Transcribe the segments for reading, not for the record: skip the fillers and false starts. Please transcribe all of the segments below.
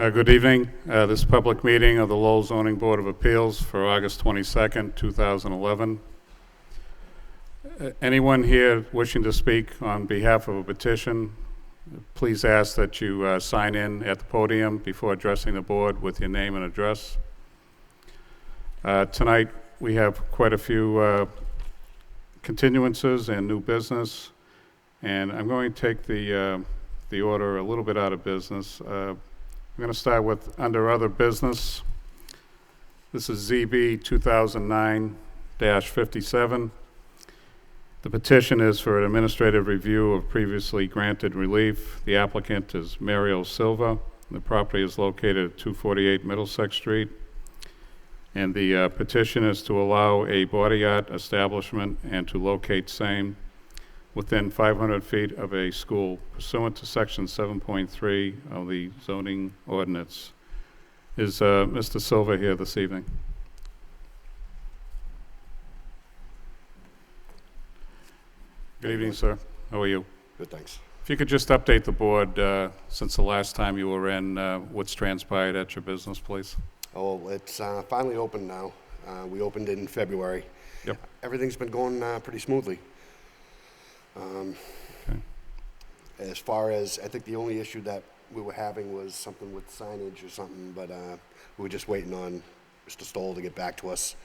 Good evening. This public meeting of the Lowell Zoning Board of Appeals for August 22nd, 2011. Anyone here wishing to speak on behalf of a petition, please ask that you sign in at the podium before addressing the board with your name and address. Tonight we have quite a few continuances and new business, and I'm going to take the order a little bit out of business. I'm going to start with under other business. This is ZB 2009-57. The petition is for an administrative review of previously granted relief. The applicant is Mario Silva. The property is located at 248 Middlesex Street. And the petition is to allow a body art establishment and to locate same within 500 feet of a school pursuant to section 7.3 of the zoning ordinance. Is Mr. Silva here this evening? Good evening, sir. How are you? Good, thanks. If you could just update the board since the last time you were in, what's transpired at your business, please? Oh, it's finally open now. We opened in February. Yep. Everything's been going pretty smoothly. Okay. As far as, I think the only issue that we were having was something with signage or something, but we were just waiting on Mr. Stoll to get back to us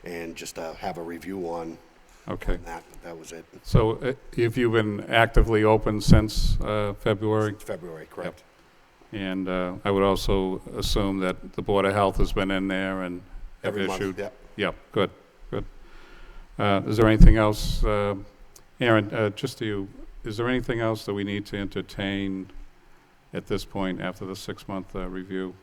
and just have a review on that. That was it. So have you been actively open since February? Since February, correct. Yep. And I would also assume that the Board of Health has been in there and have Every issued. month, Yep, good. Is there anything else, Aaron, just to you, is there anything else that we need to entertain at this point after the 6-month review?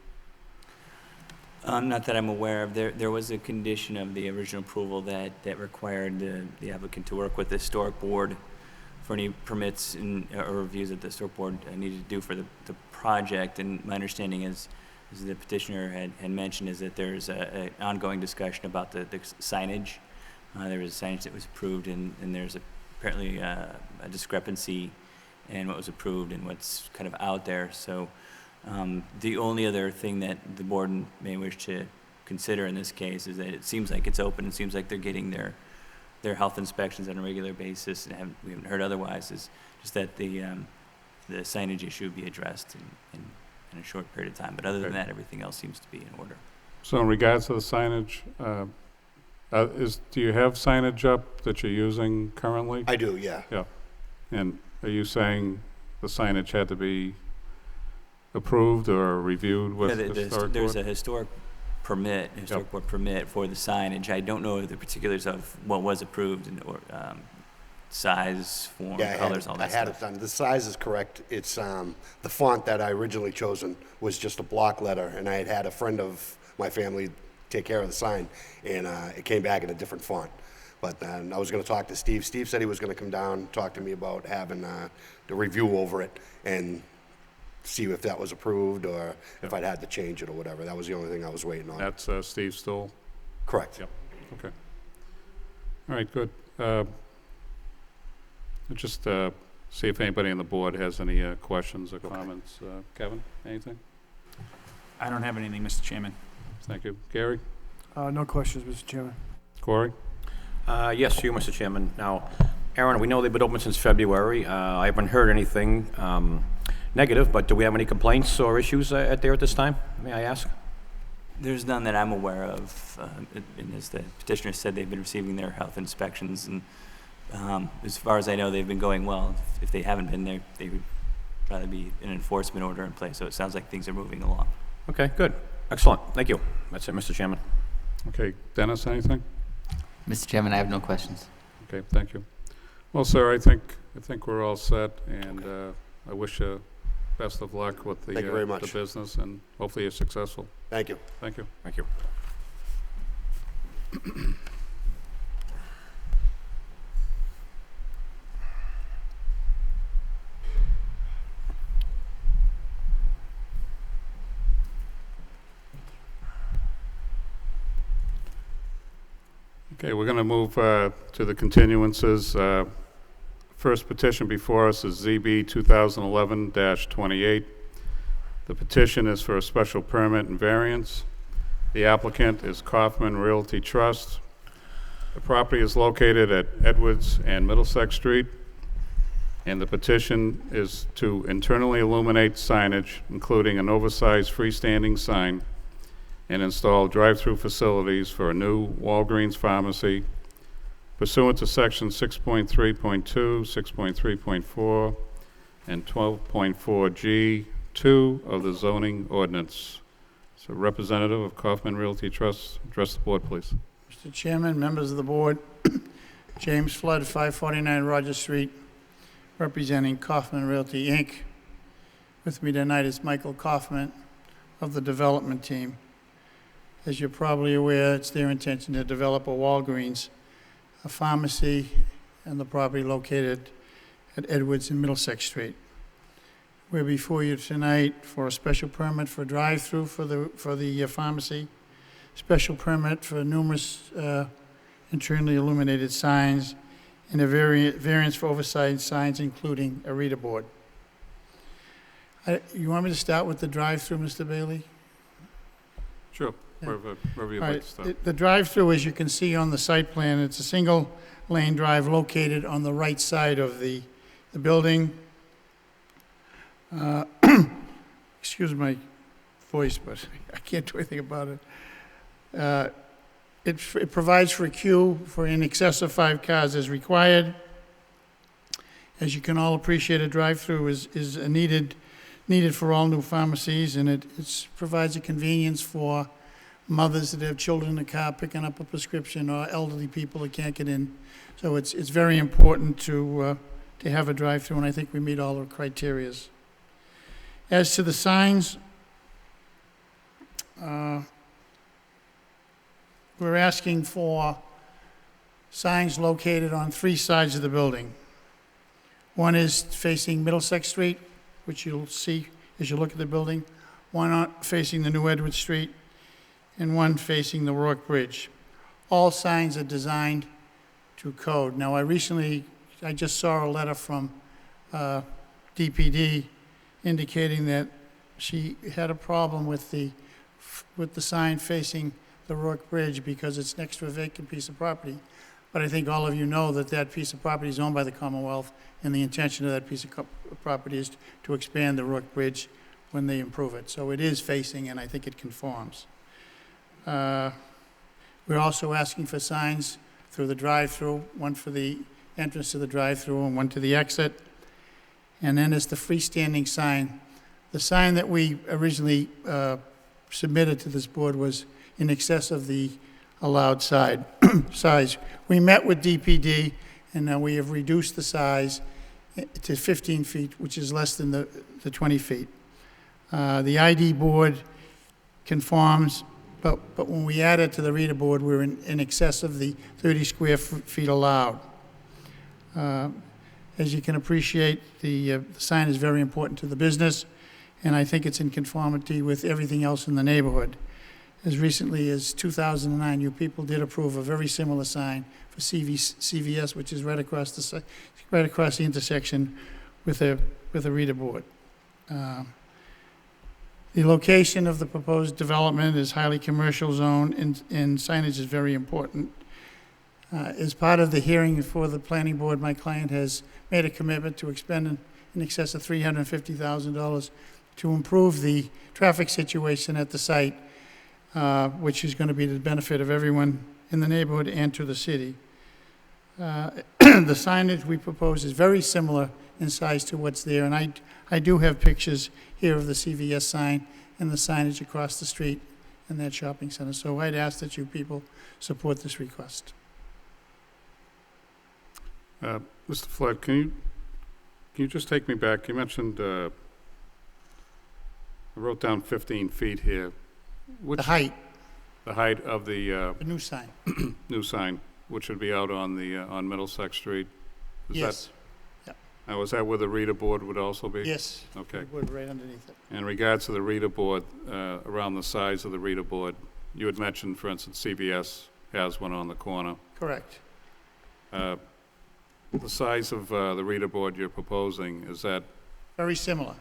Not that I'm aware of. There was a condition of the original approval that required the applicant to work with the historic board for any permits or reviews that the historic board needed to do for the project. And my understanding is, as the petitioner had mentioned, is that there's an ongoing discussion about the signage. There was a signage that was approved, and there's apparently a discrepancy in what was approved and what's kind of out there. So the only other thing that the board may wish to consider in this case is that it seems like it's open. It seems like they're getting their health inspections on a regular basis, and we haven't heard otherwise. Is just that the signage issue be addressed in a short period of time. But other than that, everything else seems to be in order. So in regards to the signage, do you have signage up that you're using currently? I do, yeah. Yeah. And are you saying the signage had to be approved or reviewed with the historic board? There's a historic board permit for the signage. I don't know the particulars of what was approved or size, form, colors, all that stuff. I had it done. The size is correct. It's the font that I originally chosen was just a block letter, and I had a friend of my family take care of the sign, and it came back in a different font. But then I was going to talk to Steve. Steve said he was going to come down, talk to me about having the review over it and see if that was approved or if I'd had to change it or whatever. That was the only thing I was waiting on. That's Steve Stoll? Correct. Yep. Okay. All right, good. Just see if anybody on the board has any questions or comments. Kevin, anything? I don't have anything, Mr. Chairman. Thank you. Gary? No questions, Mr. Chairman. Corey? Yes, you, Mr. Chairman. Now, Aaron, we know they've been open since February. I haven't heard anything negative, but do we have any complaints or issues there at this time, may I ask? There's none that I'm aware of. And as the petitioner said, they've been receiving their health inspections, and as far as I know, they've been going well. If they haven't been there, they would probably be an enforcement order in place. So it sounds like things are moving along. Okay, good. Excellent. Thank you. That's it, Mr. Chairman. Okay. Dennis, anything? Mr. Chairman, I have no questions. Okay, thank you. Well, sir, I think we're all set, and I wish you best of luck with the, Thank you very much. the business, and hopefully you're successful. Thank you. Thank you. Thank you. Okay, we're going to move to the continuances. First petition before us is ZB 2011-28. The petition is for a special permit and variance. The applicant is Kaufman Realty Trust. The property is located at Edwards and Middlesex Street, and the petition is to internally illuminate signage, including an oversized freestanding sign, and install drive-through facilities for a new Walgreens pharmacy pursuant to section 6.3.2, 6.3.4, and 12.4G2 of the zoning ordinance. So representative of Kaufman Realty Trust, address the board, please. Mr. Chairman, members of the board, James Flood, 549 Rogers Street, representing Kaufman Realty, Inc. With me tonight is Michael Kaufman of the development team. As you're probably aware, it's their intention to develop a Walgreens, a pharmacy, and the property located at Edwards and Middlesex Street. We're before you tonight for a special permit for drive-through for the pharmacy, special permit for numerous internally illuminated signs, and a variance for oversized signs, including a reader board. You want me to start with the drive-through, Mr. Bailey? Sure, Yeah. wherever you'd All like right, to start. the drive-through, as you can see on the site plan, it's a single-lane drive located on the right side of the building. Excuse my voice, but I can't do anything about it. It provides for a queue for in excess of 5 cars as required. As you can all appreciate, a drive-through is needed for all new pharmacies, and it provides a convenience for mothers that have children in the car picking up a prescription, or elderly people that can't get in. So it's very important to have a drive-through, and I think we meet all the criterias. As to the signs, we're asking for signs located on 3 sides of the building. One is facing Middlesex Street, which you'll see as you look at the building, one facing the New Edward Street, and one facing the Rourke Bridge. All signs are designed to code. Now, I just saw a letter from DPD indicating that she had a problem with the sign facing the Rourke Bridge because it's next to a vacant piece of property. But I think all of you know that that piece of property is owned by the Commonwealth, and the intention of that piece of property is to expand the Rourke Bridge when they improve it. So it is facing, and I think it conforms. We're also asking for signs through the drive-through, one for the entrance to the drive-through and one to the exit. And then there's the freestanding sign. The sign that we originally submitted to this board was in excess of the allowed size. We met with DPD, and we have reduced the size to 15 feet, which is less than the 20 feet. The ID board conforms, but when we add it to the reader board, we're in excess of the 30 square feet allowed. As you can appreciate, the sign is very important to the business, and I think it's in conformity with everything else in the neighborhood. As recently as 2009, you people did approve a very similar sign for CVS, which is right across the intersection with a reader board. The location of the proposed development is highly commercial zone, and signage is very important. As part of the hearing before the planning board, my client has made a commitment to expend in excess of $350,000 to improve the traffic situation at the site, which is going to be to the benefit of everyone in the neighborhood and to the city. The signage we propose is very similar in size to what's there, and I do have pictures here of the CVS sign and the signage across the street in that shopping center. So I'd ask that you people support this request. Mr. Flood, can you just take me back? You mentioned, I wrote down 15 feet here. The height, The height of the the new sign. new sign, which would be out on on Middlesex Street? Is Yes, Now, is that where the reader board would also be? yes. Okay. Wood right underneath it. In regards to the reader board, around the size of the reader board, you had mentioned, for instance, CVS has one on the corner. Correct. The size of the reader board you're proposing, is that Very similar.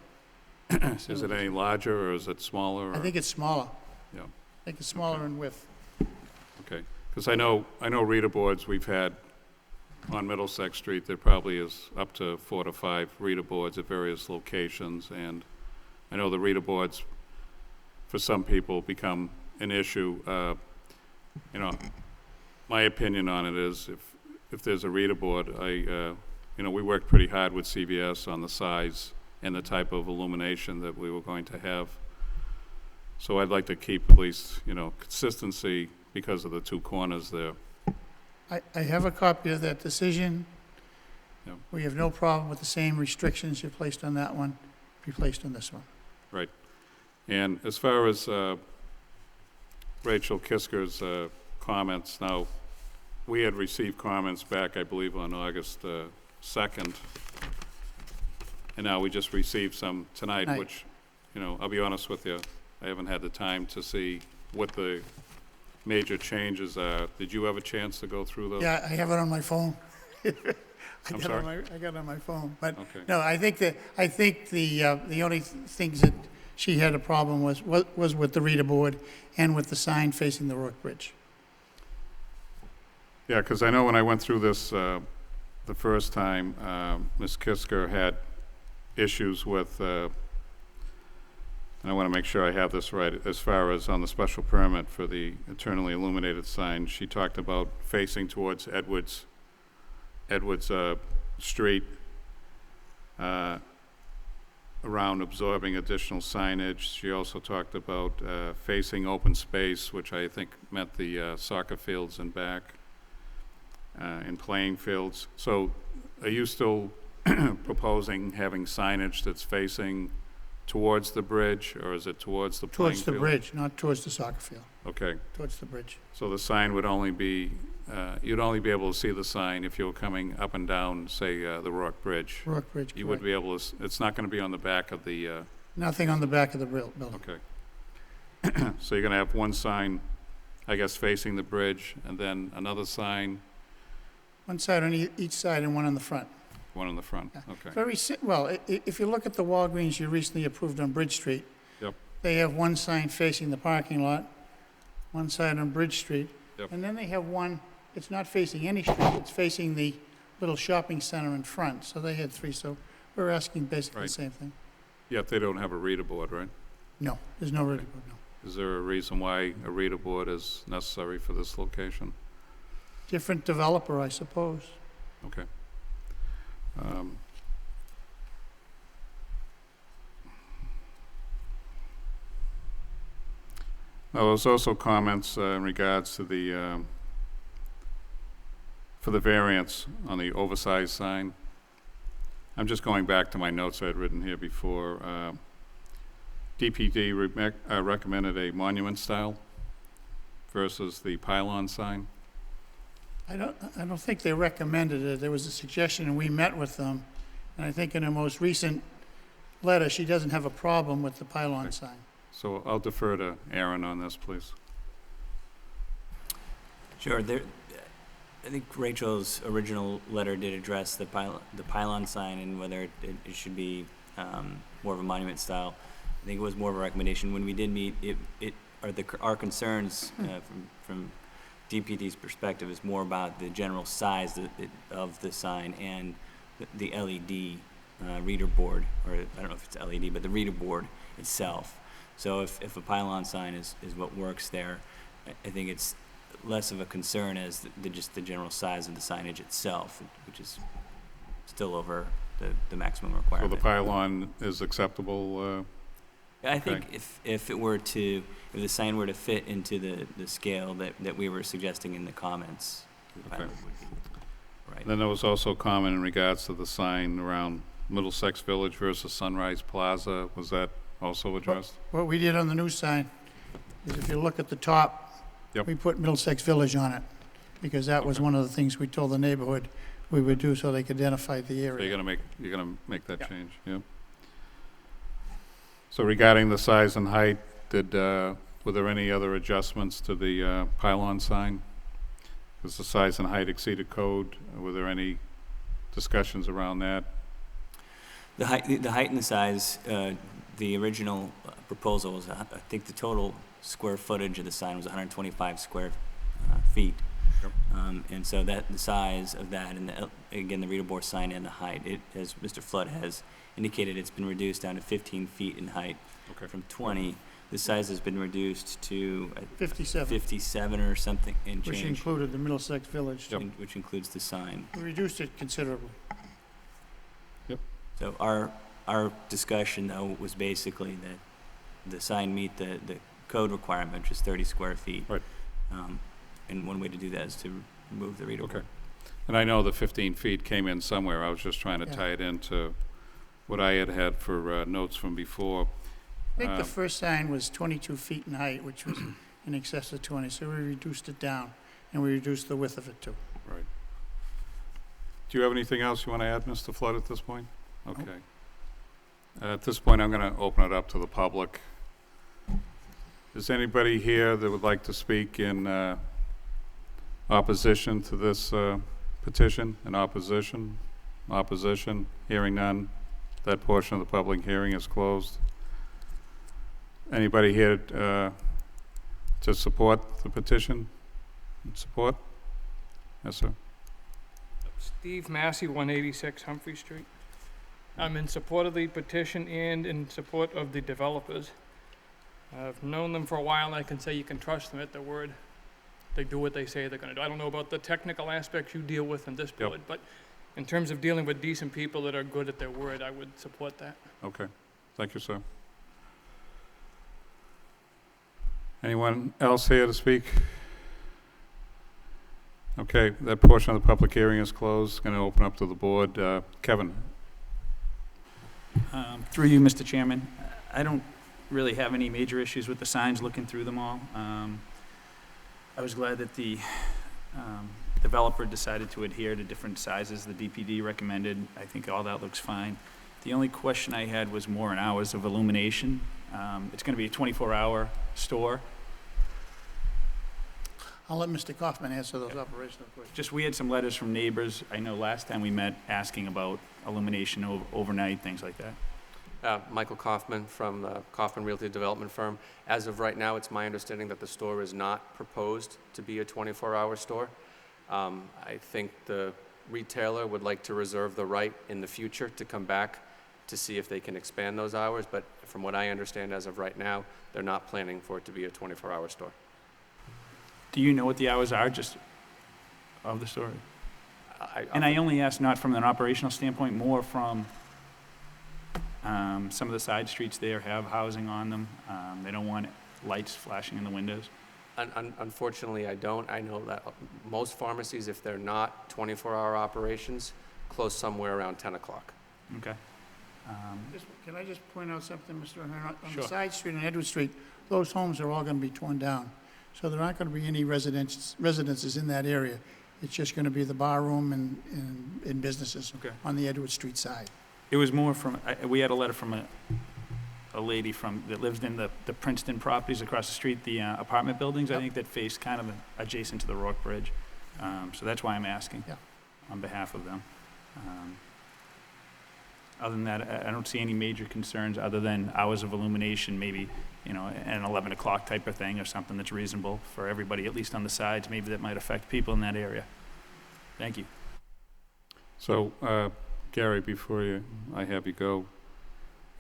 Is it any larger, or is it smaller? I think it's smaller. Yeah. I think it's smaller in width. Okay, because I know reader boards we've had on Middlesex Street, there probably is up to 4 to 5 reader boards at various locations, and I know the reader boards, for some people, become an issue. You know, my opinion on it is, if there's a reader board, you know, we worked pretty hard with CVS on the size and the type of illumination that we were going to have. So I'd like to keep at least, you know, consistency because of the 2 corners there. I have a copy of that decision. Yeah. We have no problem with the same restrictions you placed on that one, be placed on this one. Right. And as far as Rachel Kisker's comments, now, we had received comments back, I believe, on August 2nd, and now we just received some tonight, Right. which, you know, I'll be honest with you, I haven't had the time to see what the major changes are. Did you have a chance to go through those? Yeah, I have it on my phone. I'm sorry? I got it on my phone, but, Okay. no, I think the only things that she had a problem was with the reader board and with the sign facing the Rourke Bridge. Yeah, because I know when I went through this the first time, Ms. Kisker had issues with, and I want to make sure I have this right, as far as on the special permit for the internally illuminated sign, she talked about facing towards Edwards Street, around absorbing additional signage. She also talked about facing open space, which I think meant the soccer fields and back, and playing fields. So are you still proposing having signage that's facing towards the bridge, or is it towards the playing Towards field? the bridge, not towards the soccer field, Okay, towards the bridge. so the sign would only be, you'd only be able to see the sign if you were coming up and down, say, the Rourke Bridge. Rourke Bridge, You would correct. be able to, it's not going to be on the back of the, Nothing on the back of the building. okay. So you're going to have one sign, I guess, facing the bridge, and then another sign, One side on each side and one on the front. one in the front, Yeah. okay. If you look at the Walgreens you recently approved on Bridge Street. Yep. They have one sign facing the parking lot, one side on Bridge Street. Yep. And then they have one, it's not facing any street, it's facing the little shopping center in front. So they had 3, so we're asking basically the Right. same thing. Yet they don't have a reader board, right? No, there's no ready board, no. Is there a reason why a reader board is necessary for this location? Different developer, I suppose. Okay. Now, there's also comments in regards to the, for the variance on the oversized sign. I'm just going back to my notes I had written here before. DPD recommended a monument style versus the pylon sign. I don't think they recommended it. There was a suggestion, and we met with them. And I think in her most recent letter, she doesn't have a problem with the pylon Okay. sign. So I'll defer to Aaron on this, please. Sure, I think Rachel's original letter did address the pylon sign and whether it should be more of a monument style. I think it was more of a recommendation. When we did meet, our concerns from DPD's perspective is more about the general size of the sign and the LED reader board, or I don't know if it's LED, but the reader board itself. So if a pylon sign is what works there, I think it's less of a concern as just the general size of the signage itself, which is still over the maximum So requirement. the pylon is acceptable? I think if the sign were to fit into the scale that we were suggesting in the comments, the Okay. pylon would be, right. Then there was also comment in regards to the sign around Middlesex Village versus Sunrise Plaza. Was that also addressed? What we did on the new sign is if you look at the top, Yep. we put Middlesex Village on it, because that was Okay. one of the things we told the neighborhood we would do so they could identify the So you're area. gonna make that Yeah. change, yeah? So regarding the size and height, were there any other adjustments to the pylon sign? Because the size and height exceeded code. Were there any discussions around that? The height and the size, the original proposal was, I think the total square footage of the sign was 125 square feet. Yep. And so that, the size of that, and again, the reader board sign and the height, as Mr. Flood has indicated, it's been reduced down to 15 feet in height Okay. from 20. The size has been reduced to 57, 57 or something and which change, included the Middlesex Village. which includes the sign. We reduced it considerably. So our discussion, though, was basically that the sign meet the code requirement, which is 30 square feet. Right. And one way to do that is to remove the reader Okay. board. And I know the 15 feet came in somewhere. I was just trying to Yeah. tie it into what I had for notes from before. I think the Um, first sign was 22 feet in height, which was in excess of 20, so we reduced it down, and we reduced the width of it too. Right. Do you have anything else you want to add, Mr. Flood, at this point? Okay. At this point, I'm going to open it up to the public. Is anybody here that would like to speak in opposition to this petition? In opposition? Opposition? Hearing none. That portion of the public hearing is closed. Anybody here to support the petition? Support? Yes, sir. Steve Massey, 186 Humphrey Street. I'm in support of the petition and in support of the developers. I've known them for a while, and I can say you can trust them at their word. They do what they say they're gonna do. I don't know about the technical aspects you deal with in this Yep. board, but in terms of dealing with decent people that are good at their word, I would support that. Okay. Thank you, sir. Anyone else here to speak? Okay, that portion of the public hearing is closed. Going to open up to the board. Kevin? Through you, Mr. Chairman, I don't really have any major issues with the signs, looking through them all. I was glad that the developer decided to adhere to different sizes the DPD recommended. I think all that looks fine. The only question I had was more in hours of illumination. It's going to be a 24-hour store. I'll let Mr. Kaufman answer those operational questions. Just, we had some letters from neighbors, I know last time we met, asking about illumination overnight, things like that. Michael Kaufman from the Kaufman Realty Development Firm. As of right now, it's my understanding that the store is not proposed to be a 24-hour store. I think the retailer would like to reserve the right in the future to come back to see if they can expand those hours, but from what I understand as of right now, they're not planning for it to be a 24-hour store. Do you know what the hours are, just of the store? And I only asked not from an operational standpoint, more from some of the side streets there have housing on them. They don't want lights flashing in the windows. Unfortunately, I don't. I know that most pharmacies, if they're not 24-hour operations, close somewhere around 10 o'clock. Okay. Can I just point out something, Mr. O'Hara? On Sure. the side street on Edward Street, those homes are all going to be torn down. So there aren't going to be any residences in that area. It's just going to be the bar room and businesses Okay. on the Edward Street side. It was more from, we had a letter from a lady that lives in the Princeton properties across the street, the apartment buildings, I Yep. think, that face kind of adjacent to the Rock Bridge. So that's why I'm asking Yeah. on behalf of them. Other than that, I don't see any major concerns other than hours of illumination, maybe, an 11 o'clock type of thing or something that's reasonable for everybody, at least on the sides. Maybe that might affect people in that area. Thank you. So, Gary, before I have you go,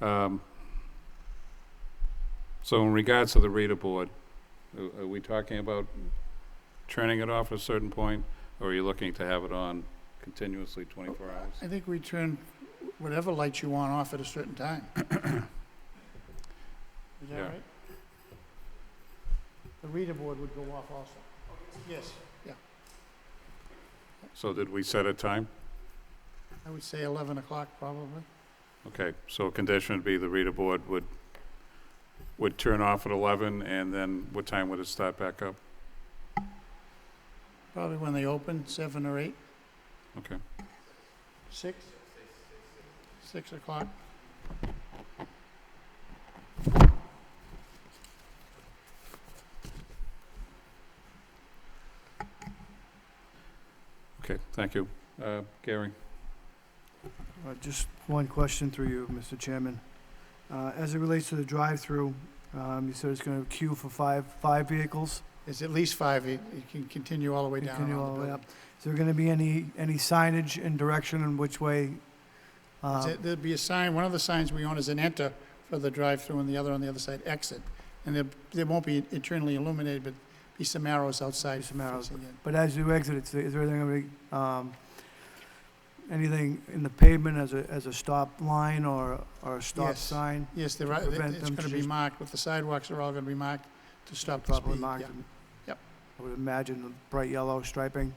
so in regards to the reader board, are we talking about turning it off at a certain point, or are you looking to have it on continuously 24 hours? I think we turn whatever lights you want off at a certain time. Is that Yeah. right? The reader board would go off also. Yes, yeah. So did we set a time? I would say 11 o'clock probably. Okay, so a condition would be the reader board would turn off at 11, and then what time would it start back up? Probably when they open, 7 or 8. Okay. 6? 6 o'clock. Okay, thank you. Gary? Just one question through you, Mr. Chairman. As it relates to the drive-through, you said it's going to queue for five vehicles? It's at least 5. You can continue all the way down Continue around all the the way up. building. Is there going to be any signage and direction in which way? There'll be a sign, one of the signs we own is an enter for the drive-through, and the other on the other side, exit. And there won't be internally illuminated, but be some arrows outside. Some arrows. facing in. But as you exit, is there anything going to be, anything in the pavement as a stop line or a stop Yes. sign? Yes, to it's prevent them going to be just- marked, with the sidewalks are all going to be marked to stop the Properly speed. marked? Yeah. and- Yep. I would imagine the bright yellow striping.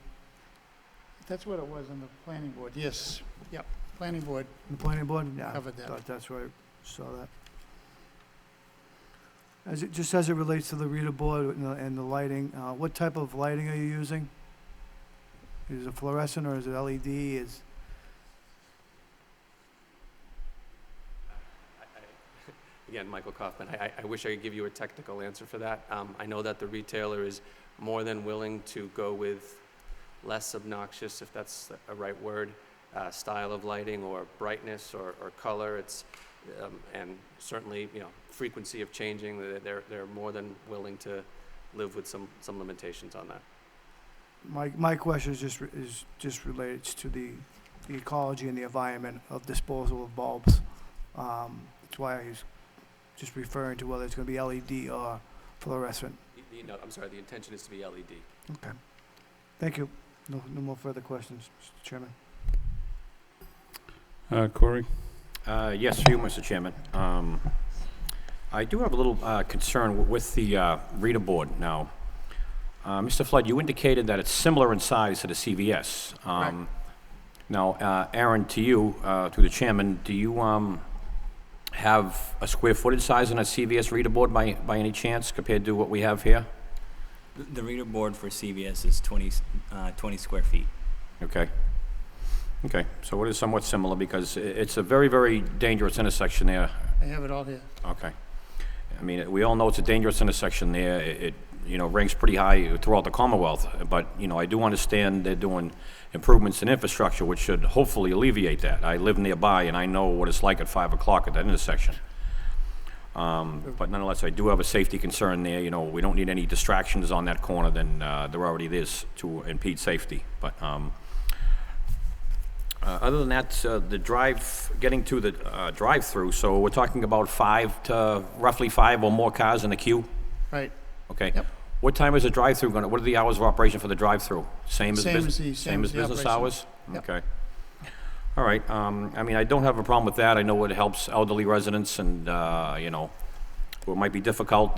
That's what it was on the planning board, yes. Yep, planning board. The planning board? Yeah, Covered that. thought that's where I saw that. Just as it relates to the reader board and the lighting, what type of lighting are you using? Is it fluorescent or is it LED? Again, Michael Kaufman, I wish I could give you a technical answer for that. I know that the retailer is more than willing to go with less obnoxious, if that's a right word, style of lighting or brightness or color. And certainly, frequency of changing, they're more than willing to live with some limitations on that. My question is just relates to the ecology and the environment of disposal of bulbs. That's why I was just referring to whether it's going to be LED or fluorescent. No, I'm sorry, the intention is to be LED. Okay. Thank you. No more further questions, Mr. Chairman. Corey? Yes, for you, Mr. Chairman. I do have a little concern with the reader board now. Mr. Flood, you indicated that it's similar in size to the CVS. Now, Aaron, to you, through the chairman, do you have a square footage size on a CVS reader board by any chance compared to what we have here? The reader board for CVS is 20 square feet. Okay. Okay, so it is somewhat similar because it's a very, very dangerous intersection there. I have it all here. Okay. I mean, we all know it's a dangerous intersection there. It ranks pretty high throughout the Commonwealth. But, I do understand they're doing improvements in infrastructure, which should hopefully alleviate that. I live nearby, and I know what it's like at 5 o'clock at that intersection. But nonetheless, I do have a safety concern there. We don't need any distractions on that corner than there already is to impede safety. But other than that, getting to the drive-through, so we're talking about roughly five or more cars in the queue? Right. Okay. Yep. What time is the drive-through going to, what are the hours of operation for the drive-through? Same as Same as business the operation. hours? Yep. Okay. All right. I don't have a problem with that. I know it helps elderly residents and, it might be difficult.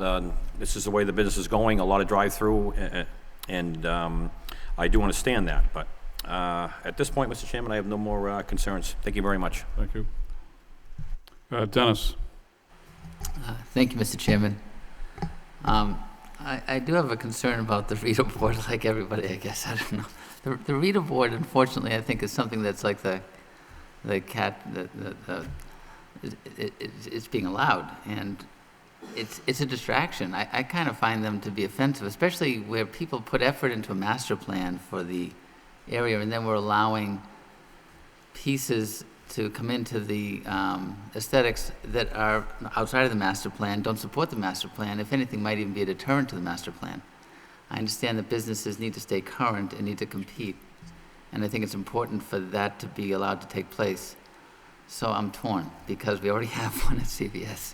This is the way the business is going, a lot of drive-through, and I do understand that. But at this point, Mr. Chairman, I have no more concerns. Thank you very much. Thank you. Dennis? Thank you, Mr. Chairman. I do have a concern about the reader board, like everybody, I guess. I don't know. The reader board, unfortunately, I think is something that's like the cat. It's being allowed, and it's a distraction. I kind of find them to be offensive, especially where people put effort into a master plan for the area, and then we're allowing pieces to come into the aesthetics that are outside of the master plan, don't support the master plan, if anything, might even be a deterrent to the master plan. I understand that businesses need to stay current and need to compete, and I think it's important for that to be allowed to take place. So I'm torn, because we already have one at CVS.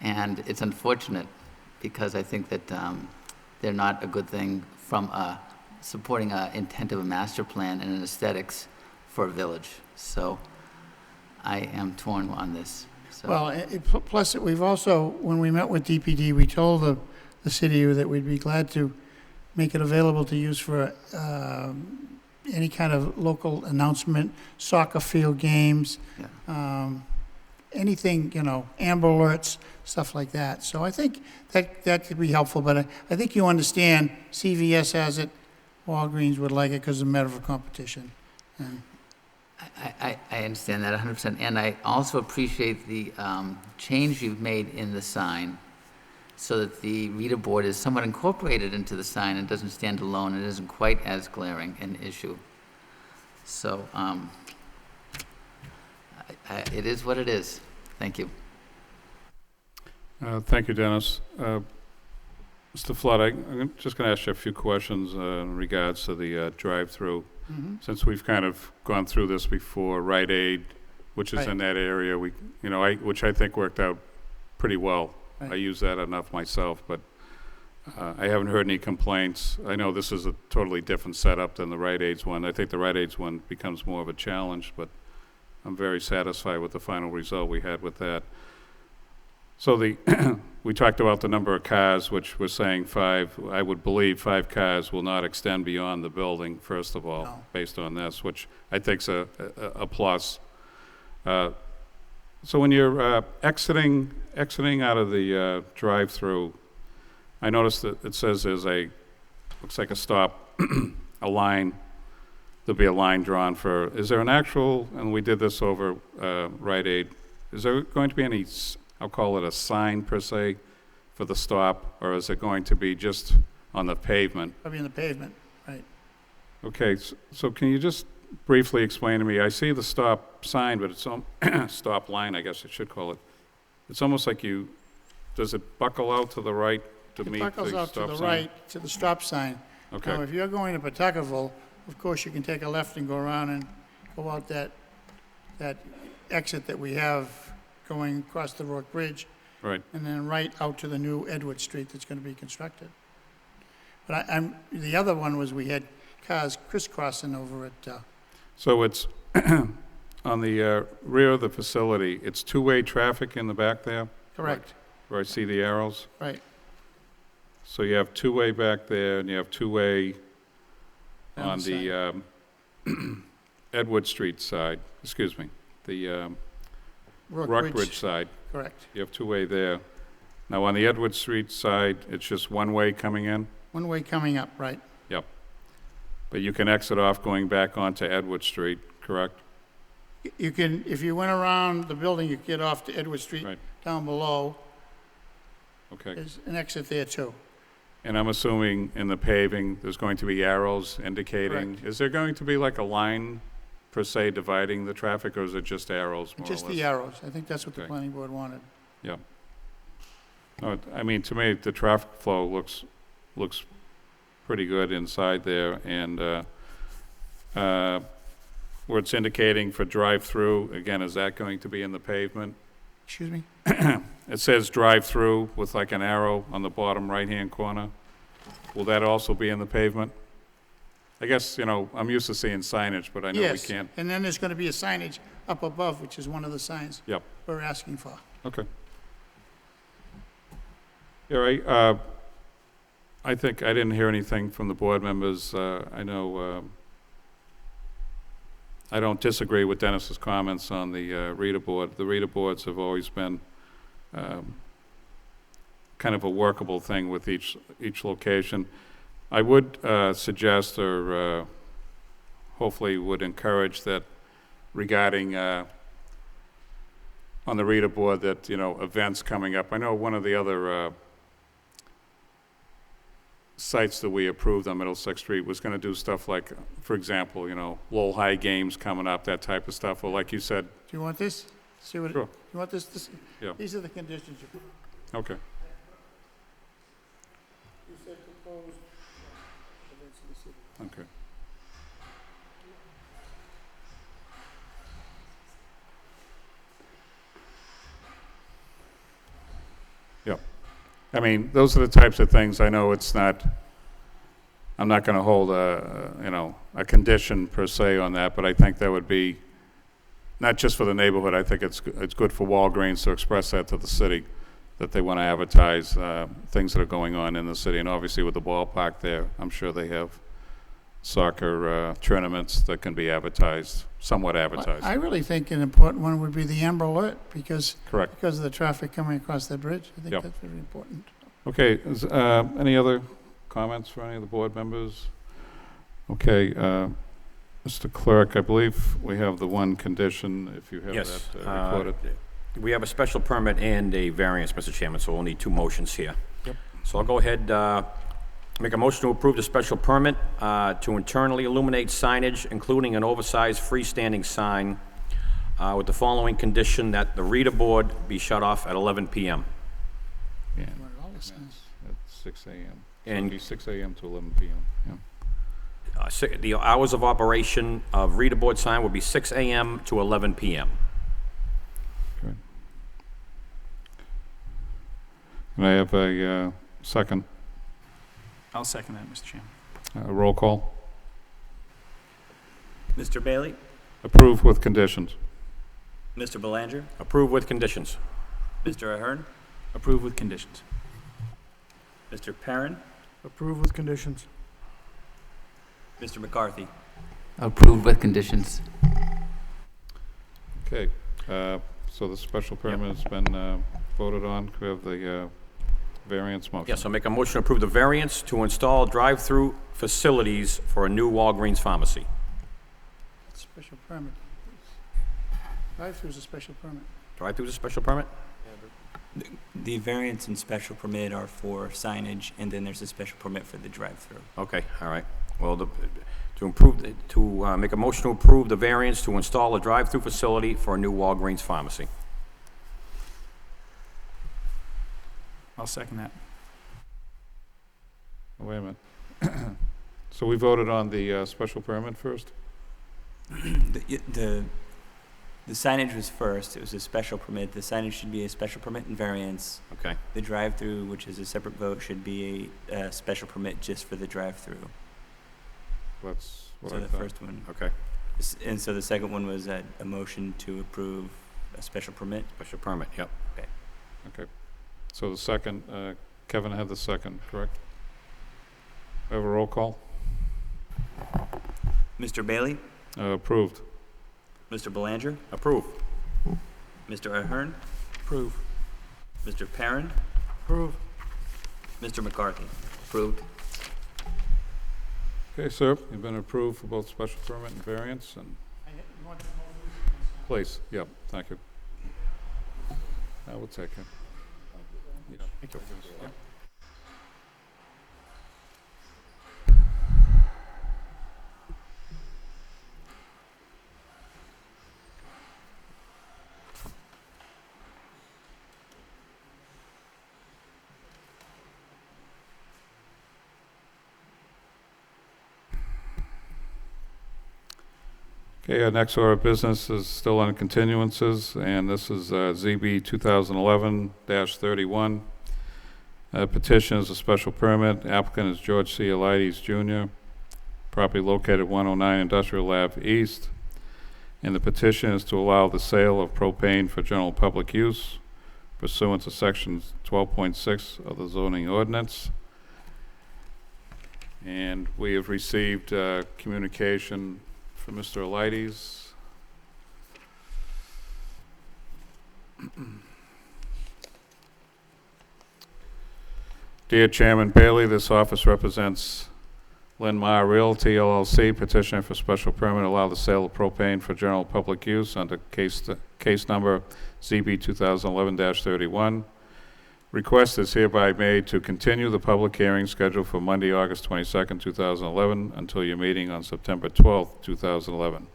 And it's unfortunate, because I think that they're not a good thing from supporting an intent of a master plan and an aesthetics for a village. So I am torn on this. So. Well, plus, we've also, when we met with DPD, we told the city that we'd be glad to make it available to use for any kind of local announcement, soccer field games, anything, Amber Alerts, stuff like that. So I think that could be helpful, but I think you understand CVS has it, Walgreens would like it because it's a matter of competition. And I understand that 100%, and I also appreciate the change you've made in the sign so that the reader board is somewhat incorporated into the sign and doesn't stand alone and isn't quite as glaring an issue. So it is what it is. Thank you. Thank you, Dennis. Mr. Flood, I'm just going to ask you a few questions in regards to the drive-through. Since we've kind of gone through this before, Rite Aid, which is Right. in that area, which I think worked out pretty well. I Right. use that enough myself, but I haven't heard any complaints. I know this is a totally different setup than the Rite Aid's one. I think the Rite Aid's one becomes more of a challenge, but I'm very satisfied with the final result we had with that. So we talked about the number of cars, which we're saying 5. I would believe 5 cars will not extend beyond the building, first of all, No. based on this, which I think's a plus. So when you're exiting out of the drive-through, I noticed that it says there's looks like a stop, a line. There'll be a line drawn for, is there an actual, and we did this over Rite Aid, is there going to be any, I'll call it a sign per se, for the stop, or is it going to be just on the pavement? Probably in the pavement, right. Okay, so can you just briefly explain to me, I see the stop sign, but it's stop line, I guess I should call it. It's almost like does it buckle out to the right to meet the It stop sign? buckles out to the right, to the stop sign. Okay, Now, if you're going to Pawtuckaville, of course, you can take a left and go around and go out that exit that we have going across the Rock Bridge, right. and then right out to the new Edward Street that's gonna be constructed. But the other one was we had cars crisscrossing over at, So it's on the rear of the facility, it's two-way traffic in the back there, correct, where I see the arrows? right, So you have two-way back there, and you have two-way Down on the the Edward Street side, excuse me, the Rockbridge side. correct. You have two-way there. Now, on the Edward Street side, it's just one-way coming in? One way coming up, right, Yep. But you can exit off going back onto Edward Street, correct? you can, if you went around the building, you get off to Edward Street Right. down below, Okay. there's an exit there too. And I'm assuming in the paving, there's going to be arrows indicating? Correct. Is there going to be like a line, per se, dividing the traffic, or is it just arrows, more or less? Just the arrows, I think that's what the Okay. planning board wanted. Yeah. No, I mean, to me, the traffic flow looks pretty good inside there, and where it's indicating for drive-through, again, is that going to be in the pavement? Excuse me? It says drive-through with like an arrow on the bottom right-hand corner. Will that also be in the pavement? I guess, I'm used to seeing signage, but I know we Yes, can't. and then there's gonna be a signage up above, which is one of the signs Yep. we're asking for. Okay. Yeah, right. I think I didn't hear anything from the board members. I know, I don't disagree with Dennis's comments on the reader board. The reader boards have always been kind of a workable thing with each location. I would suggest, or hopefully would encourage that regarding on the reader board that, events coming up. I know one of the other sites that we approved on Middlesex Street was going to do stuff like, for example, Lowell High games coming up, that type of stuff. Or like you said, Do you want this? See what, Sure. you want this to see? Yeah. These are the conditions you okay. You said proposed. Okay. Yep. I mean, those are the types of things, I know it's not, I'm not gonna hold a condition per se on that, but I think that would be, not just for the neighborhood, I think it's good for Walgreens to express that to the city, that they wanna advertise, things that are going on in the city, and obviously with the ballpark there, I'm sure they have soccer, tournaments that can be advertised, somewhat advertised. I really think an important one would be the Amber Alert, because Correct. of the traffic coming across that bridge. I think Yep. that's very important. Okay, any other comments for any of the board members? Okay, Mr. Clerk, I believe we have the one condition, if you have Yes. that recorded. We have a special permit and a variance, Mr. Chairman, so we'll need 2 motions here. Yep. So I'll go ahead, make a motion to approve the special permit to internally illuminate signage, including an oversized freestanding sign, with the following condition: that the reader board be shut off at 11 p.m. Yeah. Want it all the signs. At 6 a.m. So And- it'd be 6 a.m. to 11 p.m., yeah. The hours of operation of reader board sign would be 6 a.m. to 11 p.m. Good. Can I have a second? I'll second that, Mr. Chairman. Roll call. Mr. Bailey? Approved with conditions. Mr. Belanger? Approved with conditions. Mr. Ahern? Approved with conditions. Mr. Perrin? Approve with conditions. Mr. McCarthy? Approved with conditions. Okay, so the special permit has been voted on. Could we have the variance motion? Yes, I'll make a motion to approve the variance to install drive-through facilities for a new Walgreens pharmacy. Special permit. Drive-through is a special permit. Drive-through is a special permit? The variance and special permit are for signage, and then there's a special permit for the drive-through. Okay, all right. Well, to make a motion to approve the variance to install a drive-through facility for a new Walgreens pharmacy. I'll second that. Oh, wait a minute. So we voted on the special permit first? The signage was first. It was a special permit. The signage should be a special permit and variance. Okay. The drive-through, which is a separate vote, should be a special permit just for the drive-through. That's what So I the thought. first one. Okay, And so the second one was a motion to approve a special permit. special permit, yep. Okay. So the second, Kevin had the second, correct? We have a roll call? Mr. Bailey? Approved. Mr. Belanger? Approve. Mr. Ahern? Approved. Mr. Perrin? Approve. Mr. McCarthy? Approved. Okay, sir, you've been approved for both special permit and variance, and please, yep, thank you. I will take it. Thank you. Yep. Okay, our next order of business is still on continuances, and this is ZB 2011-31. Petition is a special permit. Applicant is George C. Elides Jr., property located at 109 Industrial Ave East. And the petition is to allow the sale of propane for general public use pursuant to Section 12.6 of the zoning ordinance. And we have received communication from Mr. Elides. Dear Chairman Bailey, this office represents Linmar Realty LLC, petitioner for special permit to allow the sale of propane for general public use under case number ZB 2011-31. Request is hereby made to continue the public hearing scheduled for Monday, August 22nd, 2011, until your meeting on September 12th, 2011,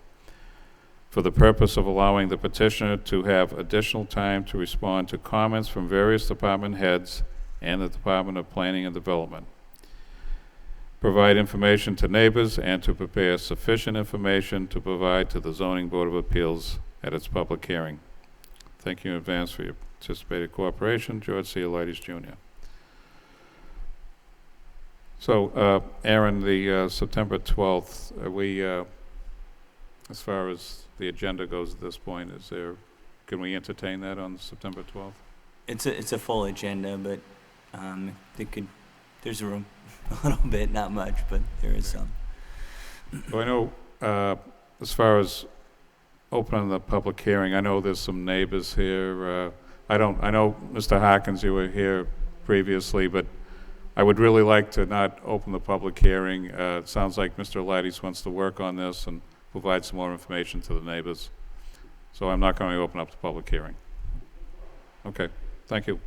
for the purpose of allowing the petitioner to have additional time to respond to comments from various department heads and the Department of Planning and Development, provide information to neighbors, and to prepare sufficient information to provide to the Zoning Board of Appeals at its public hearing. Thank you in advance for your anticipated cooperation. George C. Elides Jr. So, Aaron, the September 12th, are we, as far as the agenda goes at this point, can we entertain that on September 12th? It's a full agenda, but there's room. A little bit, not much, but there is some. So I know, as far as opening the public hearing, I know there's some neighbors here. I know, Mr. Harkins, you were here previously, but I would really like to not open the public hearing. It sounds like Mr. Elides wants to work on this and provide some more information to the neighbors. So I'm not going to open up the public hearing. Okay, thank you.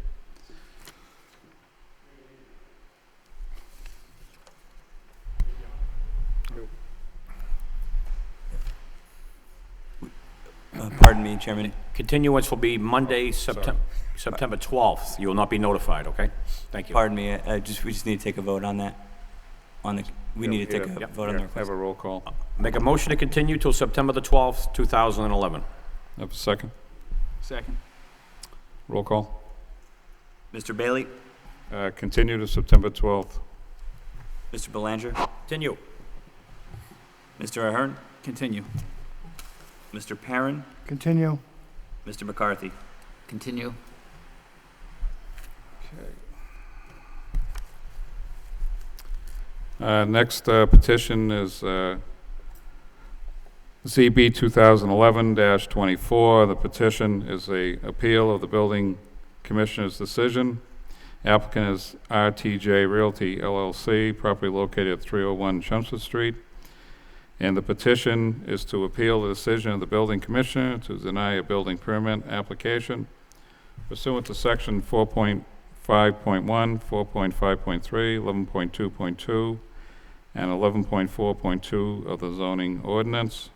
Pardon me, Chairman. Continuance will be Monday, September 12th. You will not be notified, okay? Thank you. Pardon me, we just need to take a vote on that. We need to take a vote on the Have request. a roll call. Make a motion to continue till September the 12th, 2011. Have a second? Second. Roll call. Mr. Bailey? Continue to September 12th. Mr. Belanger? Continue. Mr. Ahern? Continue. Mr. Perrin? Continue. Mr. McCarthy? Continue. Next petition is ZB 2011-24. The petition is a appeal of the building commissioner's decision. Applicant is RTJ Realty LLC, property located at 301 Chelmsford Street. And the petition is to appeal the decision of the building commissioner to deny a building permit application pursuant to section 4.5.1, 4.5.3, 11.2.2, and 11.4.2 of the zoning ordinance.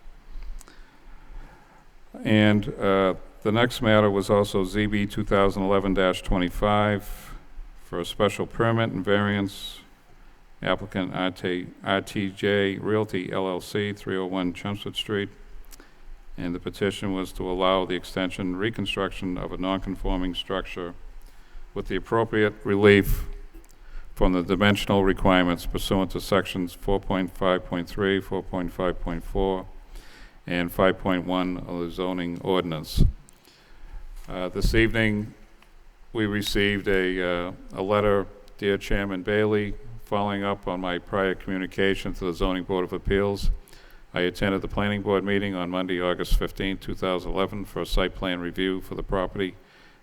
And the next matter was also ZB 2011-25 for a special permit and variance. Applicant RTJ Realty LLC, 301 Chelmsford Street. And the petition was to allow the extension and reconstruction of a non-conforming structure with the appropriate relief from the dimensional requirements pursuant to sections 4.5.3, 4.5.4, and 5.1 of the zoning ordinance. This evening, we received a letter, Dear Chairman Bailey, following up on my prior communication to the Zoning Board of Appeals. I attended the Planning Board meeting on Monday, August 15, 2011, for a site plan review for the property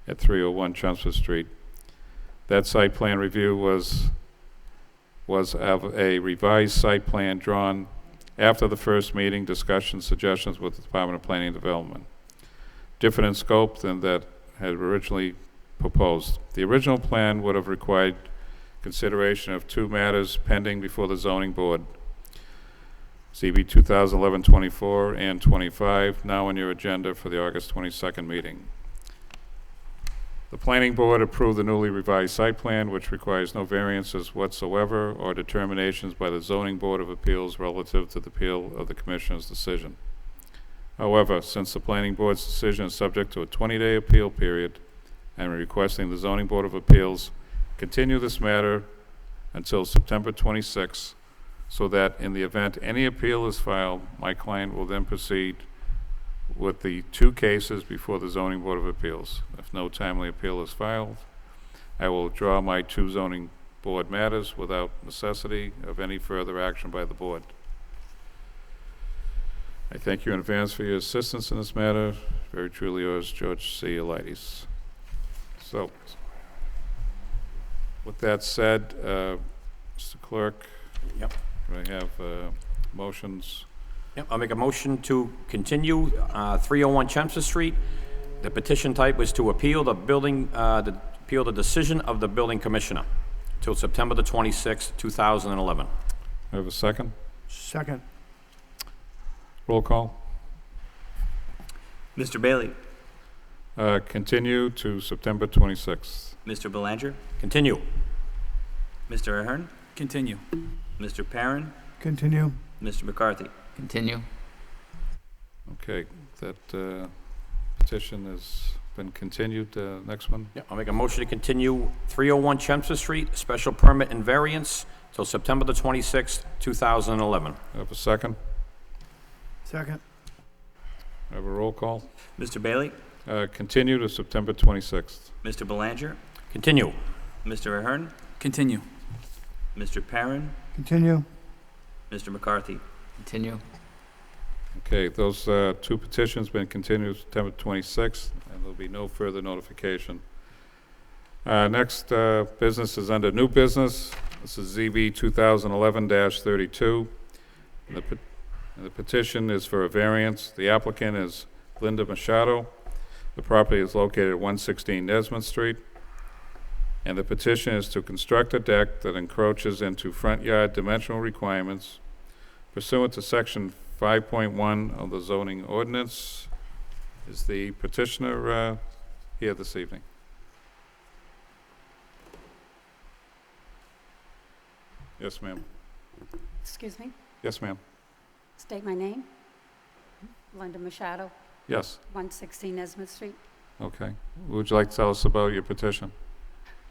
at 301 Chelmsford Street. That site plan review was of a revised site plan drawn after the first meeting, discussions, suggestions with the Department of Planning and Development. Different in scope than that had originally proposed. The original plan would have required consideration of two matters pending before the zoning board. ZB 2011-24 and 25, now on your agenda for the August 22nd meeting. The planning board approved the newly revised site plan, which requires no variances whatsoever or determinations by the zoning board of appeals relative to the appeal of the commissioner's decision. However, since the planning board's decision is subject to a 20-day appeal period, I'm requesting the zoning board of appeals continue this matter until September 26, so that in the event any appeal is filed, my client will then proceed with the two cases before the zoning board of appeals. If no timely appeal is filed, I will withdraw my two zoning board matters without necessity of any further action by the board. I thank you in advance for your assistance in this matter. Very truly yours, George C. Elides. So, with that said, Mr. Clerk, Yep. do I have motions? Yep, I'll make a motion to continue 301 Chelmsford Street. The petition type was to appeal the decision of the building commissioner till September the 26th, 2011. I have a second. Second. Roll call. Mr. Bailey? Continue to September 26th. Mr. Belanger? Continue. Mr. Ahern? Continue. Mr. Perrin? Continue. Mr. McCarthy? Continue. Okay, that petition has been continued. Next one. Yep, I'll make a motion to continue 301 Chelmsford Street, special permit and variance till September the 26th, 2011. I have a second. Second. I have a roll call. Mr. Bailey? Continue to September 26th. Mr. Belanger? Continue. Mr. Ahern? Continue. Mr. Perrin? Continue. Mr. McCarthy? Continue. Okay, those two petitions been continued to September 26th, and there'll be no further notification. Next business is under new business. This is ZB 2011-32. And the petition is for a variance. The applicant is Linda Machado. The property is located at 116 Nesmond Street. And the petition is to construct a deck that encroaches into front yard dimensional requirements pursuant to section 5.1 of the zoning ordinance. Is the petitioner here this evening? Yes, ma'am. Excuse me, Yes, ma'am. state my name. Linda Machado, Yes, 116 Nesmith Street. okay. Would you like to tell us about your petition?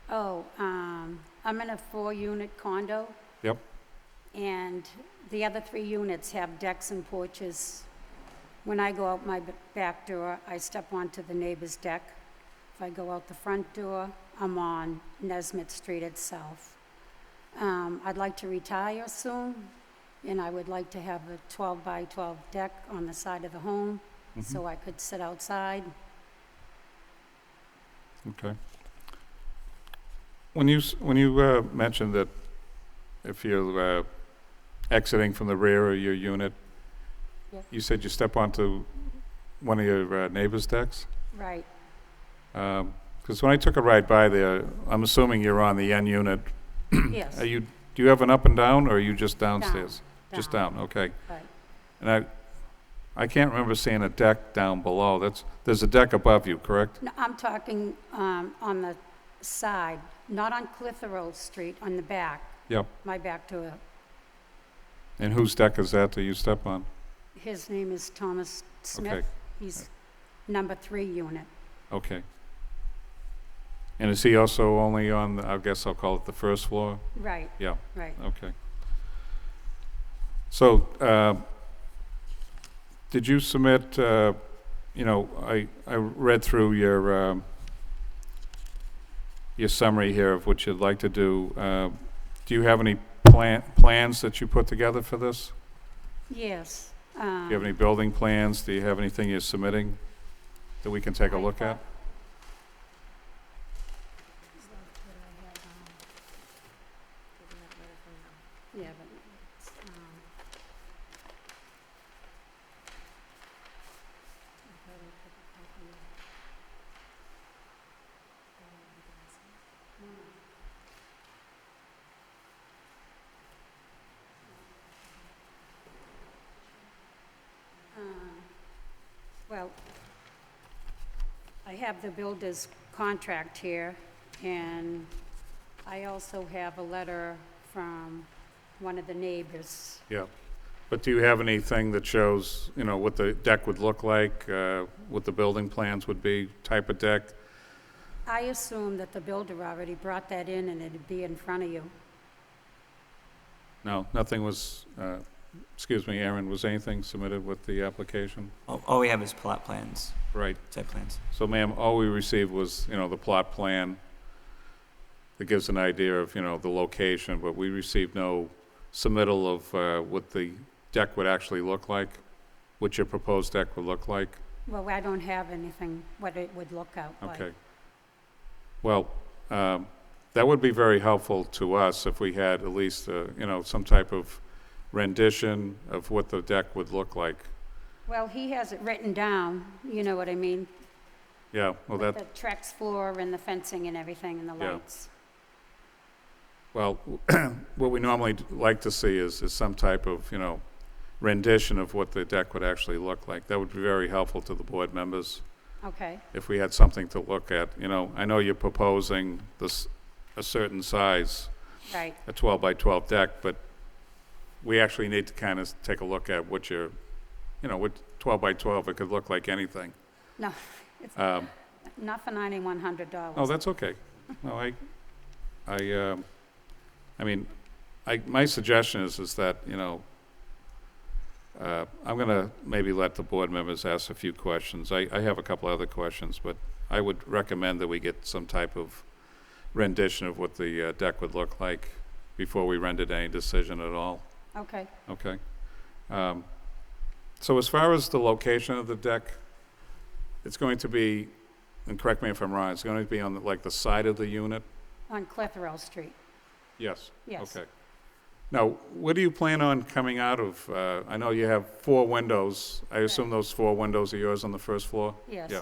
Oh, I'm in a 4-unit condo. Yep. And the other 3 units have decks and porches. When I go out my back door, I step onto the neighbor's deck. If I go out the front door, I'm on Nesmith Street itself. I'd like to retire soon, and I would like to have a 12 by 12 deck on the side of the home, so I could sit outside. Okay. When you mentioned that if you're exiting from the rear of your unit, Yep. you said you step onto one of your neighbor's decks? Right, Because when I took a ride by there, I'm assuming you're on the N unit. yes. Do you have an up and down, or are you just downstairs? Just down, okay. Right. And I can't remember seeing a deck down below. There's a deck above you, correct? No, I'm talking on the side, not on Clitheroe Street, on the back, Yep. my back door. And whose deck is that you step on? His name is Thomas Smith. Okay. He's number 3 unit. Okay. And is he also only on, I guess I'll call it the first floor? Right, Yeah, right. okay. So, did you submit, I read through your summary here of what you'd like to do. Do you have any plans that you put together for this? Yes. Do you have any building plans? Do you have anything you're submitting that we can take a look at? Yeah, but it's, well, I have the builder's contract here, and I also have a letter from one of the neighbors. Yeah. But do you have anything that shows, what the deck would look like, what the building plans would be, type of deck? I assume that the builder already brought that in and it'd be in front of you. No, nothing was, excuse me, Aaron, was anything submitted with the application? All we have is plot plans, Right. site plans. So ma'am, all we received was, the plot plan that gives an idea of, the location, but we received no submittal of what the deck would actually look like, what your proposed deck would look like. Well, I don't have anything, what it would look out like. Okay. Well, that would be very helpful to us if we had at least, some type of rendition of what the deck would look like. Well, he has it written down, you know what I mean? Yeah, well, With the Trex floor and the fencing and everything and the Yeah. lights. well, what we normally like to see is some type of, rendition of what the deck would actually look like. That would be very helpful to the board members Okay, if we had something to look at. I know you're proposing a certain size, right. a 12 by 12 deck, but we actually need to kind of take a look at what your, what 12 by 12, it could look like anything. No, it's Um, not for $9,100. Oh, that's okay. No, my suggestion is that, I'm gonna maybe let the board members ask a few questions. I have a couple other questions, but I would recommend that we get some type of rendition of what the deck would look like before we rendered any decision at all, Okay, okay? So as far as the location of the deck, it's going to be, and correct me if I'm wrong, it's going to be on the side of the unit? on Clitheroe Street, Yes. yes. Okay. Now, what do you plan on coming out of? I know you have 4 windows. I assume those 4 windows are yours on the first floor? Yes. Yeah.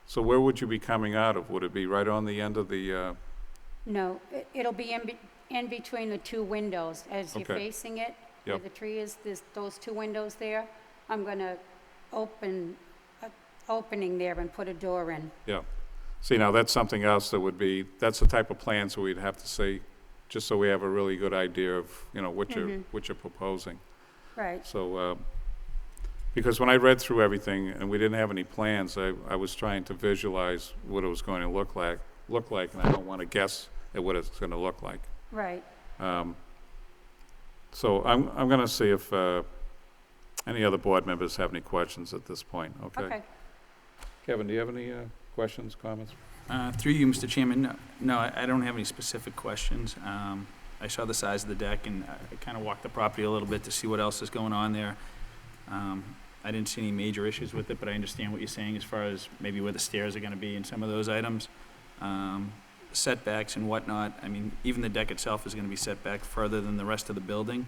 So where would you be coming out of? Would it be right on the end of the, No, it'll be in between the 2 windows. As you're Okay. facing it, where Yep. the tree is, there's those 2 windows there. I'm gonna opening there and put a door in. yeah. See, now that's something else that would be, that's the type of plans that we'd have to see just so we have a really good idea of, you know, what Mhm. you're proposing. Right, So, because when I read through everything and we didn't have any plans, I was trying to visualize what it was going to look like, and I don't want to guess at what it's going to look like. right. So I'm going to see if any other board members have any questions at this point, okay? Okay. Kevin, do you have any questions, comments? Through you, Mr. Chairman, no, I don't have any specific questions. I saw the size of the deck, and I kind of walked the property a little bit to see what else is going on there. I didn't see any major issues with it, but I understand what you're saying as far as maybe where the stairs are going to be and some of those items. Setbacks and whatnot, I mean, even the deck itself is going to be set back further than the rest of the building.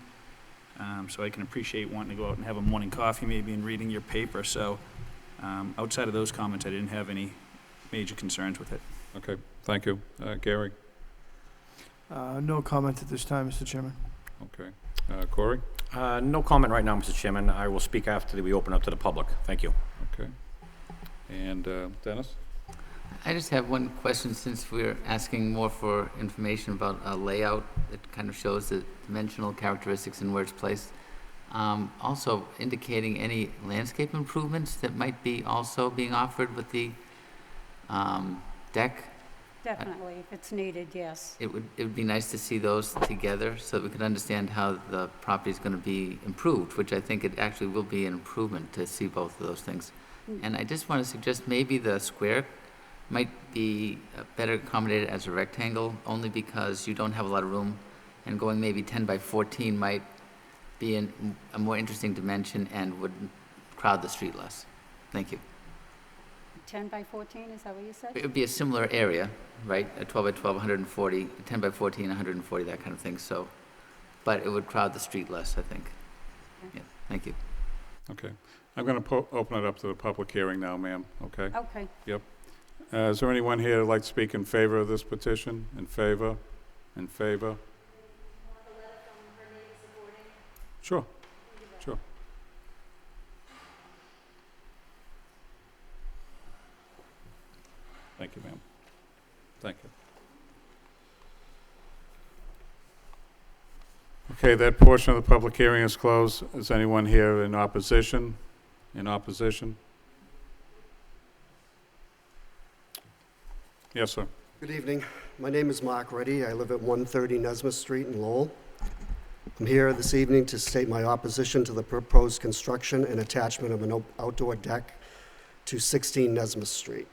So I can appreciate wanting to go out and have a morning coffee maybe and reading your paper. So outside of those comments, I didn't have any major concerns with it. Okay, thank you. Gary? No comment at this time, Mr. Chairman. Okay. Corey? No comment right now, Mr. Chairman. I will speak after we open up to the public. Thank you. Okay. And Dennis? I just have one question, since we're asking more for information about a layout that kind of shows the dimensional characteristics and where it's placed. Also indicating any landscape improvements that might be also being offered with the deck. Definitely, if it's needed, yes. It would be nice to see those together so that we could understand how the property is going to be improved, which I think it actually will be an improvement to see both of those things. And I just want to suggest maybe the square might be better accommodated as a rectangle, only because you don't have a lot of room, and going maybe 10 by 14 might be a more interesting dimension and would crowd the street less. Thank you. 10 by 14, is that what you said? It would be a similar area, right? A 12 by 12, 140, a 10 by 14, 140, that kind of thing. So, but it would crowd the street less, I think. Yeah, thank you. Okay. I'm going to open it up to the public hearing now, ma'am, okay? Okay. Yep. Is there anyone here who'd like to speak in favor of this petition? In favor? In favor? Sure. Sure. Thank you, ma'am. Thank you. Okay, that portion of the public hearing is closed. Is anyone here in opposition? In opposition? Yes, sir. Good evening. My name is Mark Reddy. I live at 130 Nesmith Street in Lowell. I'm here this evening to state my opposition to the proposed construction and attachment of an outdoor deck to 16 Nesmith Street.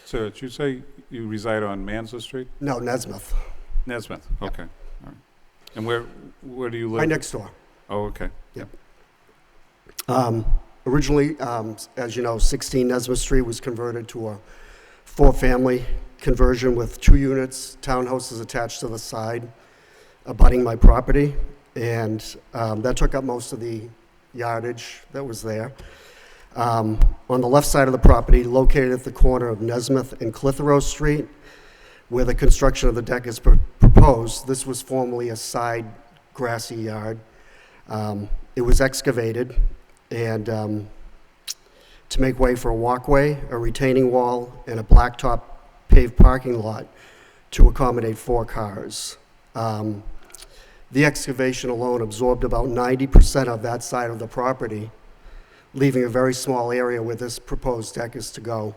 Sir, did you say you reside on Mansell Street? No, Nesmith. Nesmith, okay. All right. And where do you live? Right next door. Oh, okay. Yep. Originally, as you know, 16 Nesmith Street was converted to a 4-family conversion with 2 units, townhouses attached to the side, abutting my property, and that took up most of the yardage that was there. On the left side of the property, located at the corner of Nesmith and Clitheroe Street, where the construction of the deck is proposed, this was formerly a side grassy yard. It was excavated, and to make way for a walkway, a retaining wall, and a blacktop paved parking lot to accommodate 4 cars. The excavation alone absorbed about 90% of that side of the property, leaving a very small area where this proposed deck is to go.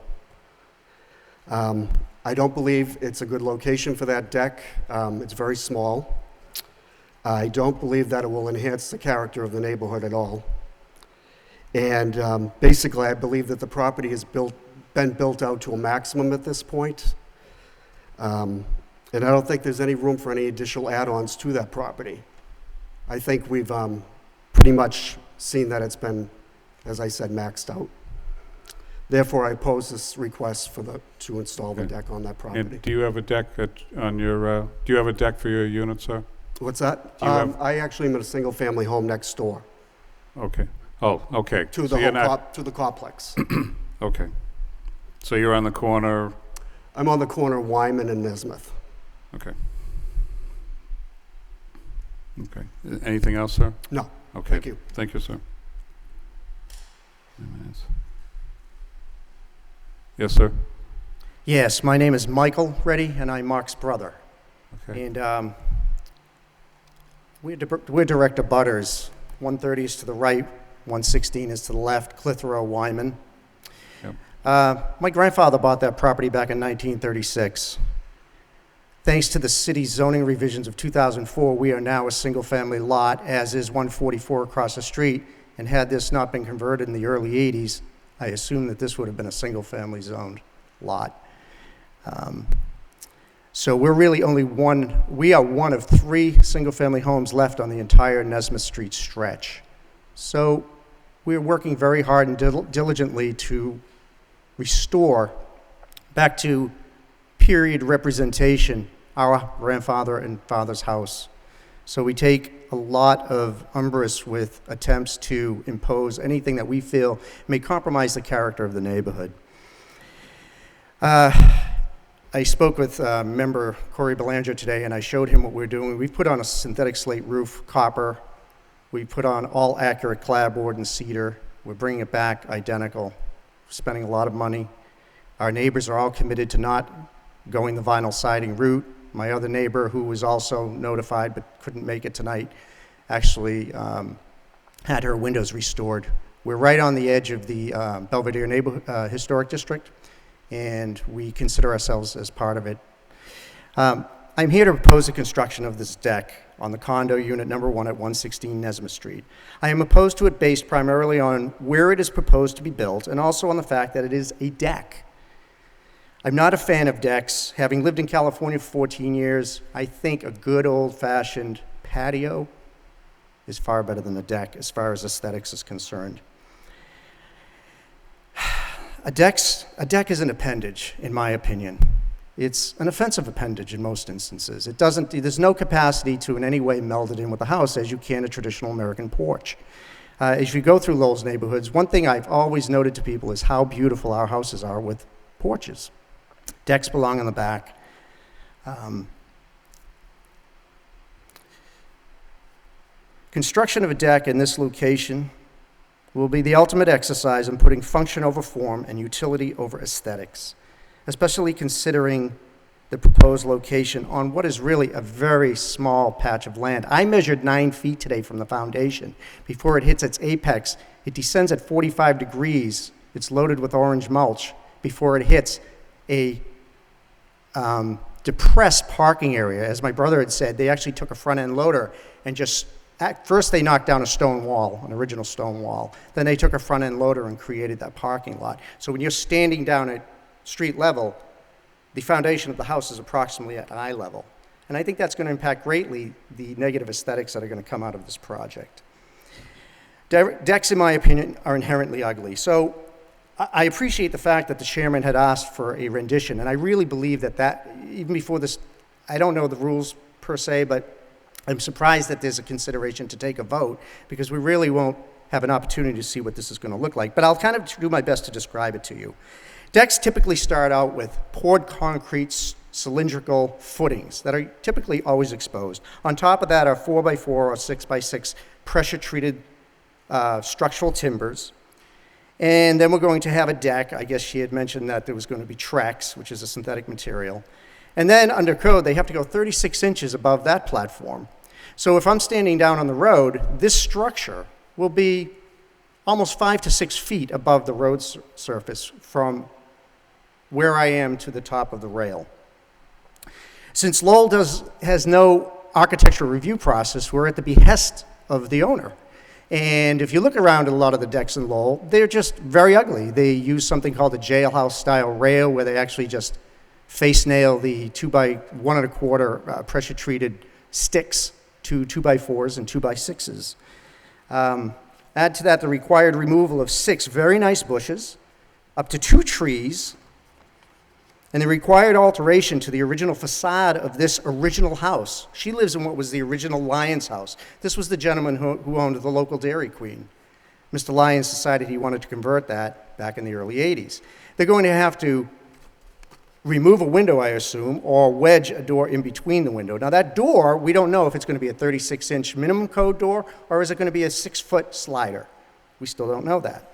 I don't believe it's a good location for that deck. It's very small. I don't believe that it will enhance the character of the neighborhood at all. And basically, I believe that the property has been built out to a maximum at this point. And I don't think there's any room for any additional add-ons to that property. I think we've pretty much seen that it's been, as I said, maxed out. Therefore, I oppose this request to install the Okay. deck on that property. And do you have a deck on your, do you have a deck for your unit, sir? What's that? Do you have- I actually am in a single-family home next door Okay. Oh, okay. to So the you're whole not- to the complex. Okay. So you're on the corner, I'm on the corner of Wyman and Nesmith. okay. Okay. Anything else, sir? No, Okay. thank you. Thank you, sir. 9 minutes. Yes, sir? Yes, my name is Michael Reddy, and I'm Mark's brother. Okay. And We're direct abutters. 130 is to the right, 116 is to the left, Clitheroe, Wyman. Yep. My grandfather bought that property back in 1936. Thanks to the city's zoning revisions of 2004, we are now a single-family lot, as is 144 across the street. And had this not been converted in the early 80s, I assume that this would have been a single-family zoned lot. So we're really we are one of 3 single-family homes left on the entire Nesmith Street stretch. So we're working very hard and diligently to restore back to period representation our grandfather and father's house. So we take a lot of umbrage with attempts to impose anything that we feel may compromise the character of the neighborhood. I spoke with member Corey Belanger today, and I showed him what we're doing. We've put on a synthetic slate roof, copper. We put on all accurate clapboard and cedar. We're bringing it back identical, spending a lot of money. Our neighbors are all committed to not going the vinyl siding route. My other neighbor, who was also notified but couldn't make it tonight, actually had her windows restored. We're right on the edge of the Belvedere Historic District, and we consider ourselves as part of it. I'm here to propose the construction of this deck on the condo unit number 1 at 116 Nesmith Street. I am opposed to it based primarily on where it is proposed to be built and also on the fact that it is a deck. I'm not a fan of decks. Having lived in California for 14 years, I think a good old-fashioned patio is far better than a deck as far as aesthetics is concerned. A deck is an appendage, in my opinion. It's an offensive appendage in most instances. There's no capacity to in any way meld it in with the house as you can a traditional American porch. As you go through Lowell's neighborhoods, one thing I've always noted to people is how beautiful our houses are with porches. Decks belong in the back. Construction of a deck in this location will be the ultimate exercise in putting function over form and utility over aesthetics, especially considering the proposed location on what is really a very small patch of land. I measured 9 feet today from the foundation. Before it hits its apex, it descends at 45 degrees. It's loaded with orange mulch before it hits a depressed parking area. As my brother had said, they actually took a front-end loader and at first they knocked down a stone wall, an original stone wall. Then they took a front-end loader and created that parking lot. So when you're standing down at street level, the foundation of the house is approximately at eye level. And I think that's going to impact greatly the negative aesthetics that are going to come out of this project. Decks, in my opinion, are inherently ugly. So I appreciate the fact that the chairman had asked for a rendition, and I really believe that even before this, I don't know the rules per se, but I'm surprised that there's a consideration to take a vote, because we really won't have an opportunity to see what this is going to look like. But I'll kind of do my best to describe it to you. Decks typically start out with poured concrete cylindrical footings that are typically always exposed. On top of that are 4x4 or 6x6 pressure-treated structural timbers. And then we're going to have a deck. I guess she had mentioned that there was going to be Trex, which is a synthetic material. And then under code, they have to go 36 inches above that platform. So if I'm standing down on the road, this structure will be almost 5 to 6 feet above the road surface from where I am to the top of the rail. Since Lowell has no architectural review process, we're at the behest of the owner. And if you look around at a lot of the decks in Lowell, they're just very ugly. They use something called a jailhouse style rail, where they actually just face nail the 2x1 1/4 pressure treated sticks to 2x4s and 2x6s. Add to that the required removal of 6 very nice bushes, up to 2 trees, and the required alteration to the original facade of this original house. She lives in what was the original Lyons house. This was the gentleman who owned the local Dairy Queen. Mr. Lyons decided he wanted to convert that back in the early 80s. They're going to have to remove a window, I assume, or wedge a door in between the window. Now that door, we don't know if it's going to be a 36-inch minimum code door, or is it going to be a 6-foot slider. We still don't know that.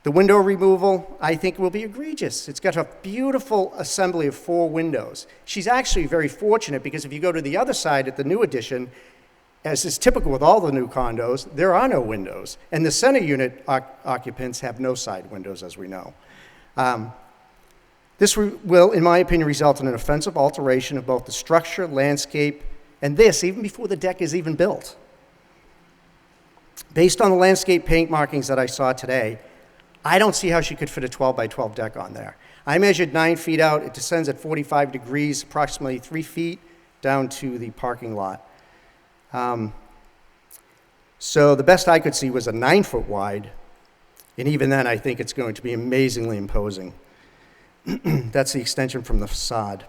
The window removal, I think, will be egregious. It's got a beautiful assembly of 4 windows. She's actually very fortunate, because if you go to the other side at the new addition, as is typical with all the new condos, there are no windows, and the center unit occupants have no side windows, as we know. This will, in my opinion, result in an offensive alteration of both the structure, landscape, and this, even before the deck is even built. Based on the landscape paint markings that I saw today, I don't see how she could fit a 12 by 12 deck on there. I measured 9 feet out. It descends at 45 degrees, approximately 3 feet down to the parking lot. So the best I could see was a 9-foot wide, and even then I think it's going to be amazingly imposing. That's the extension from the facade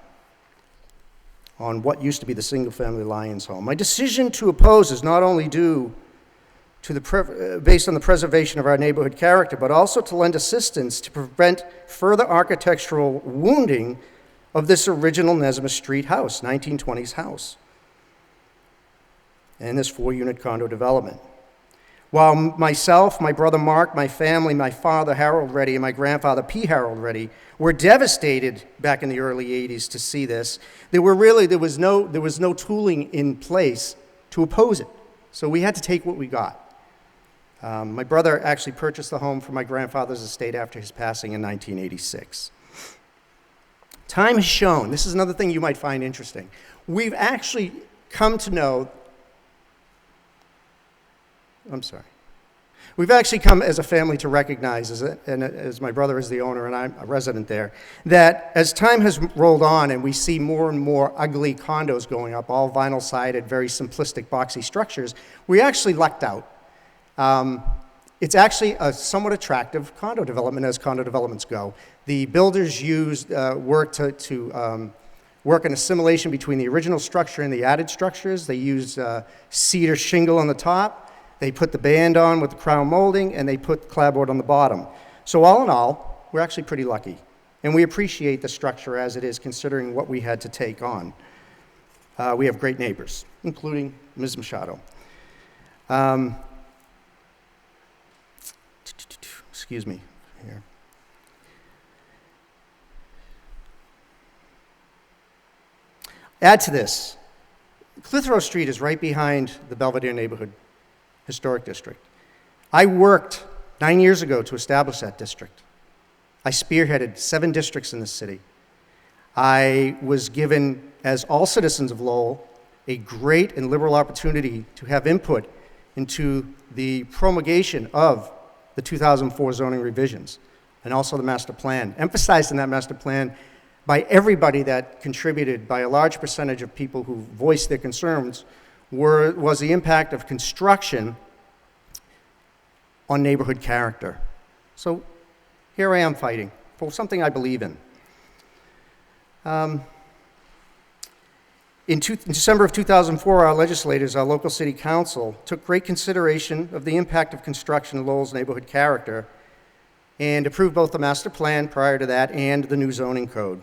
on what used to be the single-family Lyons home. My decision to oppose is not only due to based on the preservation of our neighborhood character, but also to lend assistance to prevent further architectural wounding of this original Nesmith Street house, 1920s house, and this 4-unit condo development. While myself, my brother Mark, my family, my father Harold Reddy, and my grandfather P. Harold Reddy were devastated back in the early 80s to see this, there was no tooling in place to oppose it. So we had to take what we got. My brother actually purchased the home from my grandfather's estate after his passing in 1986. Time has shown, this is another thing you might find interesting, we've actually come to know, we've actually come as a family to recognize, and as my brother is the owner and I'm a resident there, that as time has rolled on and we see more and more ugly condos going up, all vinyl-sided, very simplistic, boxy structures, we actually lucked out. It's actually a somewhat attractive condo development as condo developments go. The builders work to work an assimilation between the original structure and the added structures. They use cedar shingle on the top. They put the band on with the crown molding, and they put clapboard on the bottom. So all in all, we're actually pretty lucky. And we appreciate the structure as it is, considering what we had to take on. We have great neighbors, including Ms. Machado. Excuse me here. Add to this, Clitheroe Street is right behind the Belvedere Neighborhood Historic District. I worked 9 years ago to establish that district. I spearheaded 7 districts in the city. I was given, as all citizens of Lowell, a great and liberal opportunity to have input into the promulgation of the 2004 zoning revisions and also the master plan. Emphasized in that master plan by everybody that contributed, by a large percentage of people who voiced their concerns, was the impact of construction on neighborhood character. So here I am fighting for something I believe in. In December of 2004, our legislators, our local city council, took great consideration of the impact of construction in Lowell's neighborhood character and approved both the master plan prior to that and the new zoning code.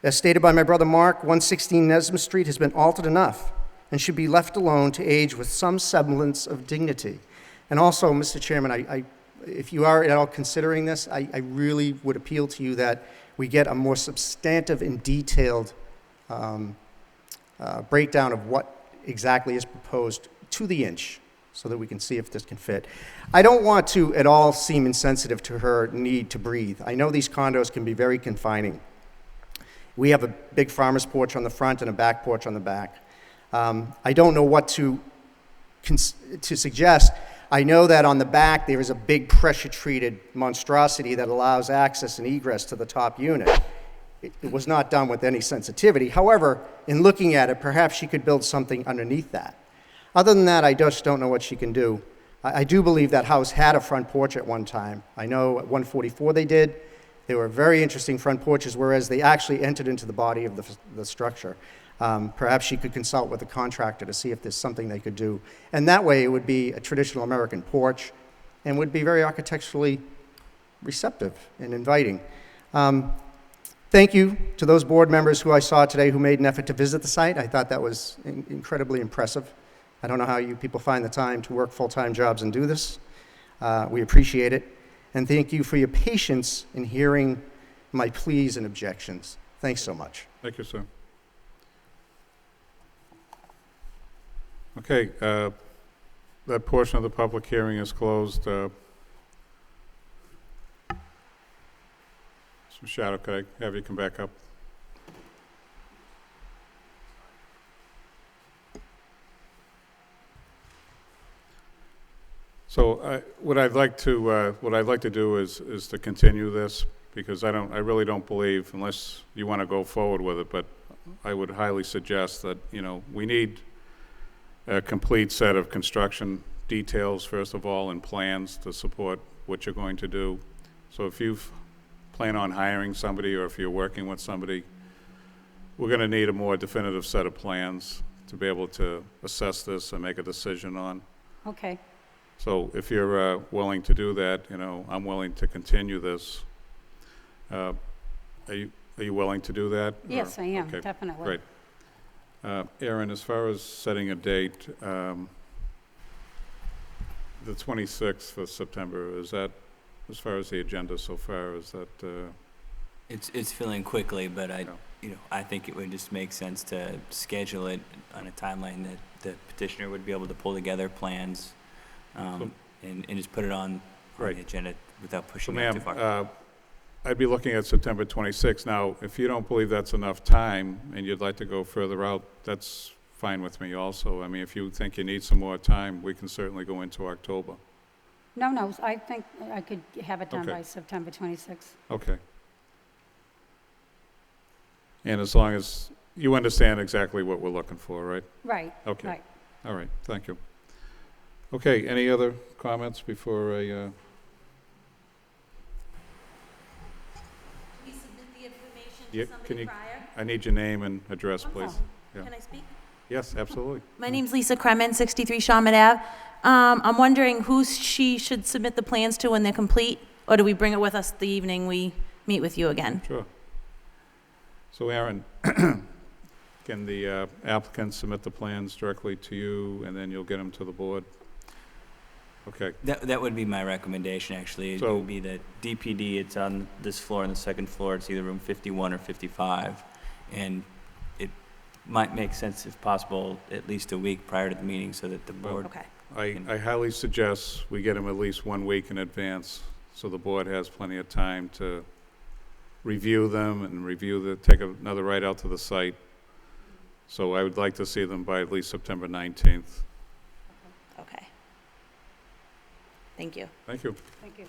As stated by my brother Mark, 116 Nesmith Street has been altered enough and should be left alone to age with some semblance of dignity. And also, Mr. Chairman, if you are at all considering this, I really would appeal to you that we get a more substantive and detailed breakdown of what exactly is proposed to the inch so that we can see if this can fit. I don't want to at all seem insensitive to her need to breathe. I know these condos can be very confining. We have a big farmer's porch on the front and a back porch on the back. I don't know what to suggest. I know that on the back there is a big pressure-treated monstrosity that allows access and egress to the top unit. It was not done with any sensitivity. However, in looking at it, perhaps she could build something underneath that. Other than that, I just don't know what she can do. I do believe that house had a front porch at one time. I know at 144 they did. They were very interesting front porches, whereas they actually entered into the body of the structure. Perhaps she could consult with the contractor to see if there's something they could do. And that way it would be a traditional American porch and would be very architecturally receptive and inviting. Thank you to those board members who I saw today who made an effort to visit the site. I thought that was incredibly impressive. I don't know how you people find the time to work full-time jobs and do this. We appreciate it. And thank you for your patience in hearing my pleas and objections. Thanks so much. Thank you, sir. Okay, that portion of the public hearing is closed. Mr. Shadow, could I have you come back up? So what I'd like to do is to continue this, because I really don't believe, unless you want to go forward with it, but I would highly suggest that, we need a complete set of construction details, first of all, and plans to support what you're going to do. So if you plan on hiring somebody, or if you're working with somebody, we're going to need a more definitive set of plans to be able to assess this and make a decision on. Okay. So if you're willing to do that, I'm willing to continue this. Are you willing to do that? Yes, I am, Okay, definitely. great. Aaron, as far as setting a date, the 26th of September, is that, as far as the agenda so far, is that? It's filling quickly, but I think it would just make sense to schedule it on a timeline that the petitioner would be able to pull together plans, and just put it on Right. the agenda without So pushing it too ma'am, far. I'd be looking at September 26th. Now, if you don't believe that's enough time and you'd like to go further out, that's fine with me also. I mean, if you think you need some more time, we can certainly go into October. No, I think I could have it done Okay. by September 26th. Okay. And as long as you understand exactly what we're looking for, right? Right, Okay. right. All right, thank you. Okay, any other comments before I, We submit the information Yeah, to can somebody you- prior? I need your name and address, please. Yeah. Can I speak? Yes, absolutely. My name's Lisa Kremen, 63 Shawmut Ave. I'm wondering who she should submit the plans to when they're complete, or do we bring it with us the evening we meet with you again? Sure. So Aaron, can the applicant submit the plans directly to you, and then you'll get them to the board? Okay, That would be my recommendation, actually. It So- would be that DPD, it's on this floor, on the second floor, it's either room 51 or 55. And it might make sense, if possible, at least a week prior to the meeting, so that the board. Okay. I highly suggest we get them at least 1 week in advance, so the board has plenty of time to review them and take another ride out to the site. So I would like to see them by at least September 19th. Okay. Thank you. Thank you. Thank you.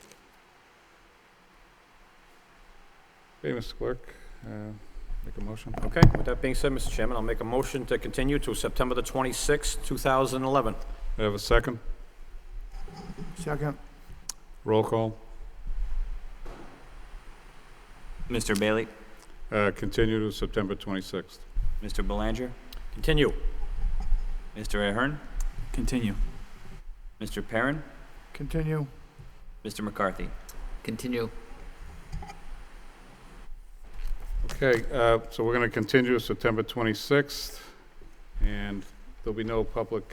Okay, Mr. Clerk, make a motion. Okay, with that being said, Mr. Chairman, I'll make a motion to continue to September the 26th, 2011. I have a second. Second. Roll call. Mr. Bailey? Continue to September 26th. Mr. Belanger? Continue. Mr. Ahern? Continue. Mr. Perrin? Continue. Mr. McCarthy? Continue. Okay, so we're going to continue to September 26th, and there'll be no public,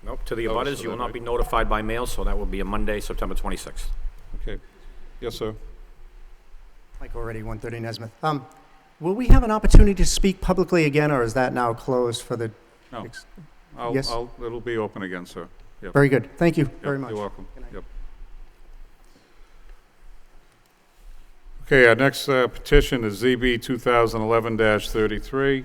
Nope, to the Oh, abutters, so you will that not right. be notified by mail, so that will be a Monday, September 26th. okay. Yes, sir. Mike already, 130 Nesmith. Will we have an opportunity to speak publicly again, or is that now closed for the? No. ex- I'll- Yes. It'll be open again, sir. Yep. Very good. Thank you Yep, very much. You're welcome. Good night. Yep. Okay, our next petition is ZB 2011-33,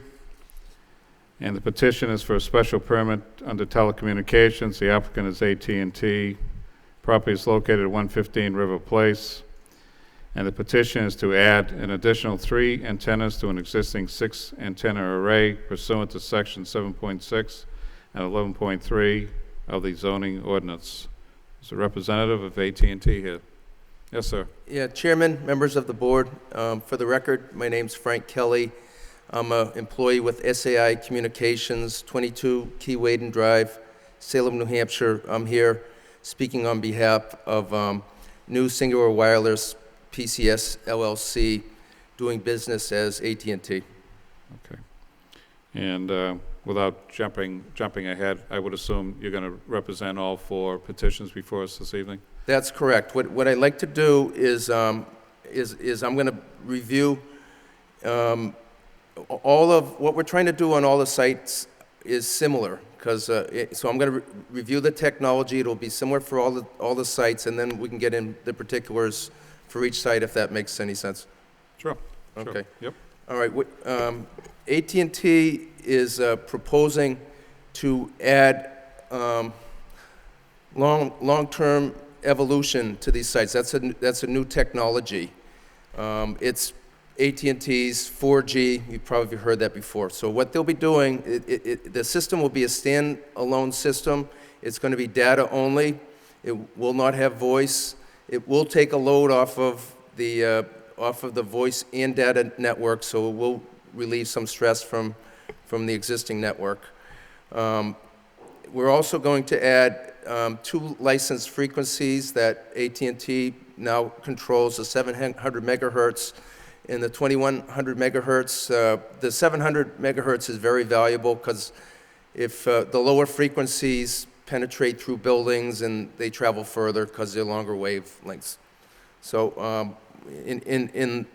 and the petition is for a special permit under telecommunications. The applicant is AT&T. Property is located at 115 River Place, and the petition is to add an additional 3 antennas to an existing 6 antenna array pursuant to section 7.6 and 11.3 of the zoning ordinance. Is a representative of AT&T here? Yes, sir. Yeah, Chairman, members of the board, for the record, my name's Frank Kelly. I'm an employee with SAI Communications, 22 Key Waden Drive, Salem, New Hampshire. I'm here speaking on behalf of New Singular Wireless PCS LLC, doing business as AT&T. Okay. And without jumping ahead, I would assume you're going to represent all 4 petitions before us this evening? That's correct. What I'd like to do is I'm going to review all of what we're trying to do on all the sites is similar because, so I'm going to review the technology. It'll be similar for all the sites, and then we can get in the particulars for each site, if that makes any sense. Sure. Okay. Yep. All right, AT&T is proposing to add long-term evolution to these sites. That's a new technology. It's AT&T's 4G. You've probably heard that before. So what they'll be doing, the system will be a standalone system. It's going to be data only. It will not have voice. It will take a load off of the voice and data network, so it will relieve some stress from the existing network. We're also going to add 2 licensed frequencies that AT&T now controls, the 700 megahertz and the 2100 megahertz. The 700 megahertz is very valuable because if the lower frequencies penetrate through buildings and they travel further because they're longer wavelengths. So in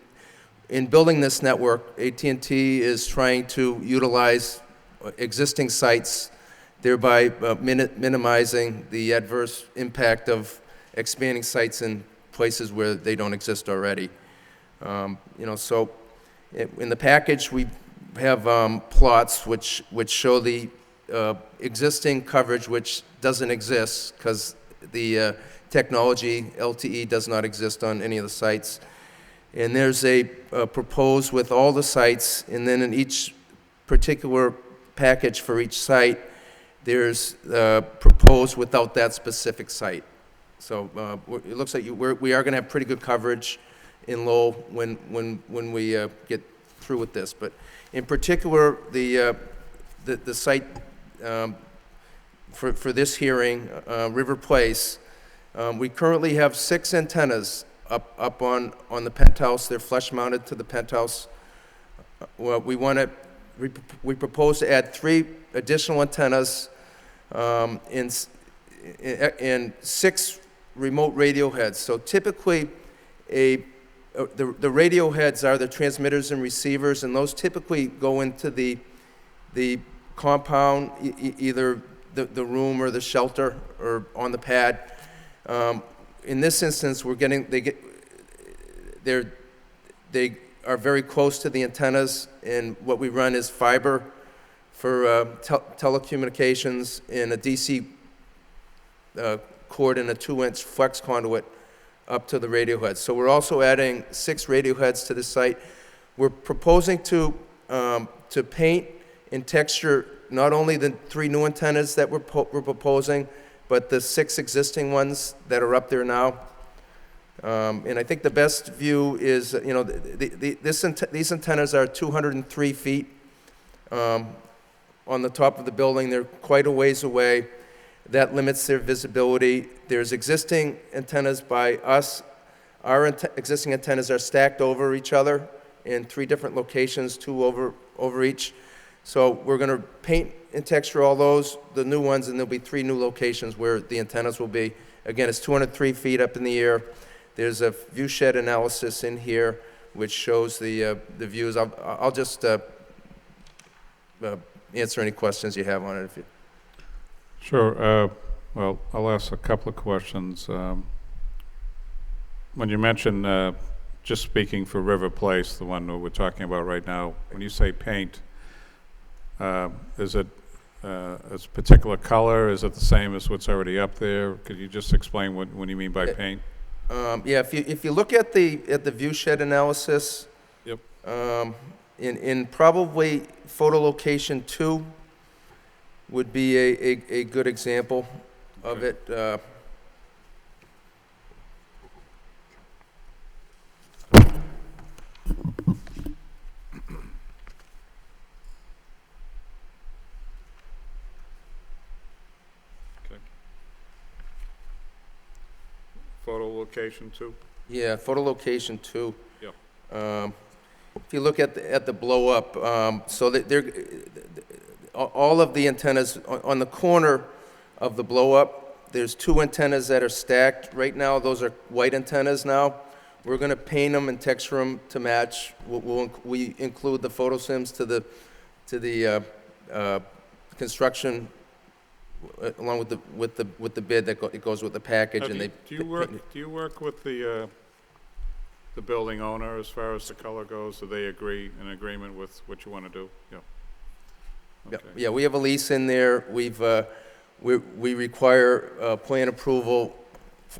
building this network, AT&T is trying to utilize existing sites, thereby minimizing the adverse impact of expanding sites in places where they don't exist already. So in the package we have plots which show the existing coverage, which doesn't exist because the technology, LTE, does not exist on any of the sites. And there's a proposed with all the sites, and then in each particular package for each site, there's proposed without that specific site. So it looks like we are going to have pretty good coverage in Lowell when we get through with this. But in particular, the site for this hearing, River Place, we currently have 6 antennas up on the penthouse. They're flush mounted to the penthouse. Well, we propose to add 3 additional antennas and 6 remote radio heads. So typically, the radio heads are the transmitters and receivers, and those typically go into the compound, either the room or the shelter or on the pad. In this instance, they are very close to the antennas, and what we run is fiber for telecommunications and a DC cord and a 2-inch flex conduit up to the radio heads. So we're also adding 6 radio heads to the site. We're proposing to paint and texture not only the 3 new antennas that we're proposing, but the 6 existing ones that are up there now. And I think the best view is, these antennas are 203 feet on the top of the building. They're quite a ways away. That limits their visibility. There's existing antennas by us. Our existing antennas are stacked over each other in 3 different locations, 2 over each. So we're going to paint and texture all those, the new ones, and there'll be 3 new locations where the antennas will be. Again, it's 203 feet up in the air. There's a view shed analysis in here which shows the views. I'll just answer any questions you have on it. Sure. Well, I'll ask a couple of questions. When you mention, just speaking for River Place, the one that we're talking about right now, when you say paint, is it a particular color? Is it the same as what's already up there? Could you just explain what you mean by paint? Yeah, if you look at the view shed analysis, yep. In probably photo location 2 would be a good example of it. Photo location 2? Yeah, photo location 2. Yeah. If you look at the blow up, so all of the antennas on the corner of the blow up, there's 2 antennas that are stacked right now. Those are white antennas now. We're going to paint them and texture them to match. We include the photo sims to the construction along with the bid that it goes with the package, Now, and they. Do you work with the building owner as far as the color goes? Do they agree, in agreement with what you want to do? Yeah. Yeah, Okay. yeah, we have a lease in there. We require plan approval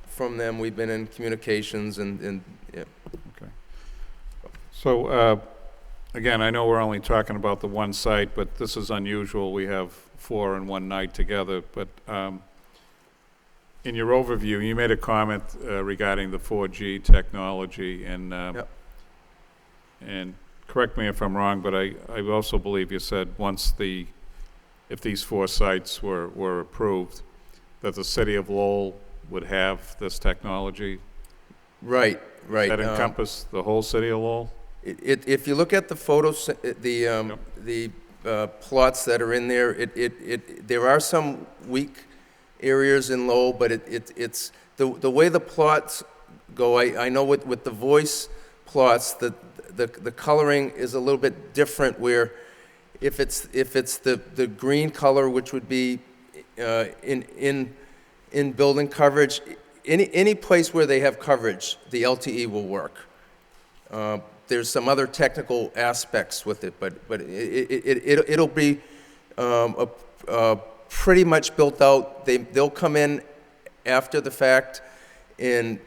from them. We've been in communications and, yeah. Okay. So, again, I know we're only talking about the one site, but this is unusual. We have 4 in one night together. But in your overview, you made a comment regarding the 4G technology, and Yep. and correct me if I'm wrong, but I also believe you said if these 4 sites were approved, that the city of Lowell would have this technology. Right. Does that encompass the whole city of Lowell? If you look at the photos, the plots that are in there, there are some weak areas in Lowell, but it's the way the plots go. I know with the voice plots, the coloring is a little bit different. Where if it's the green color, which would be in building coverage, any place where they have coverage, the LTE will work. There's some other technical aspects with it, but it'll be pretty much built out. They'll come in after the fact and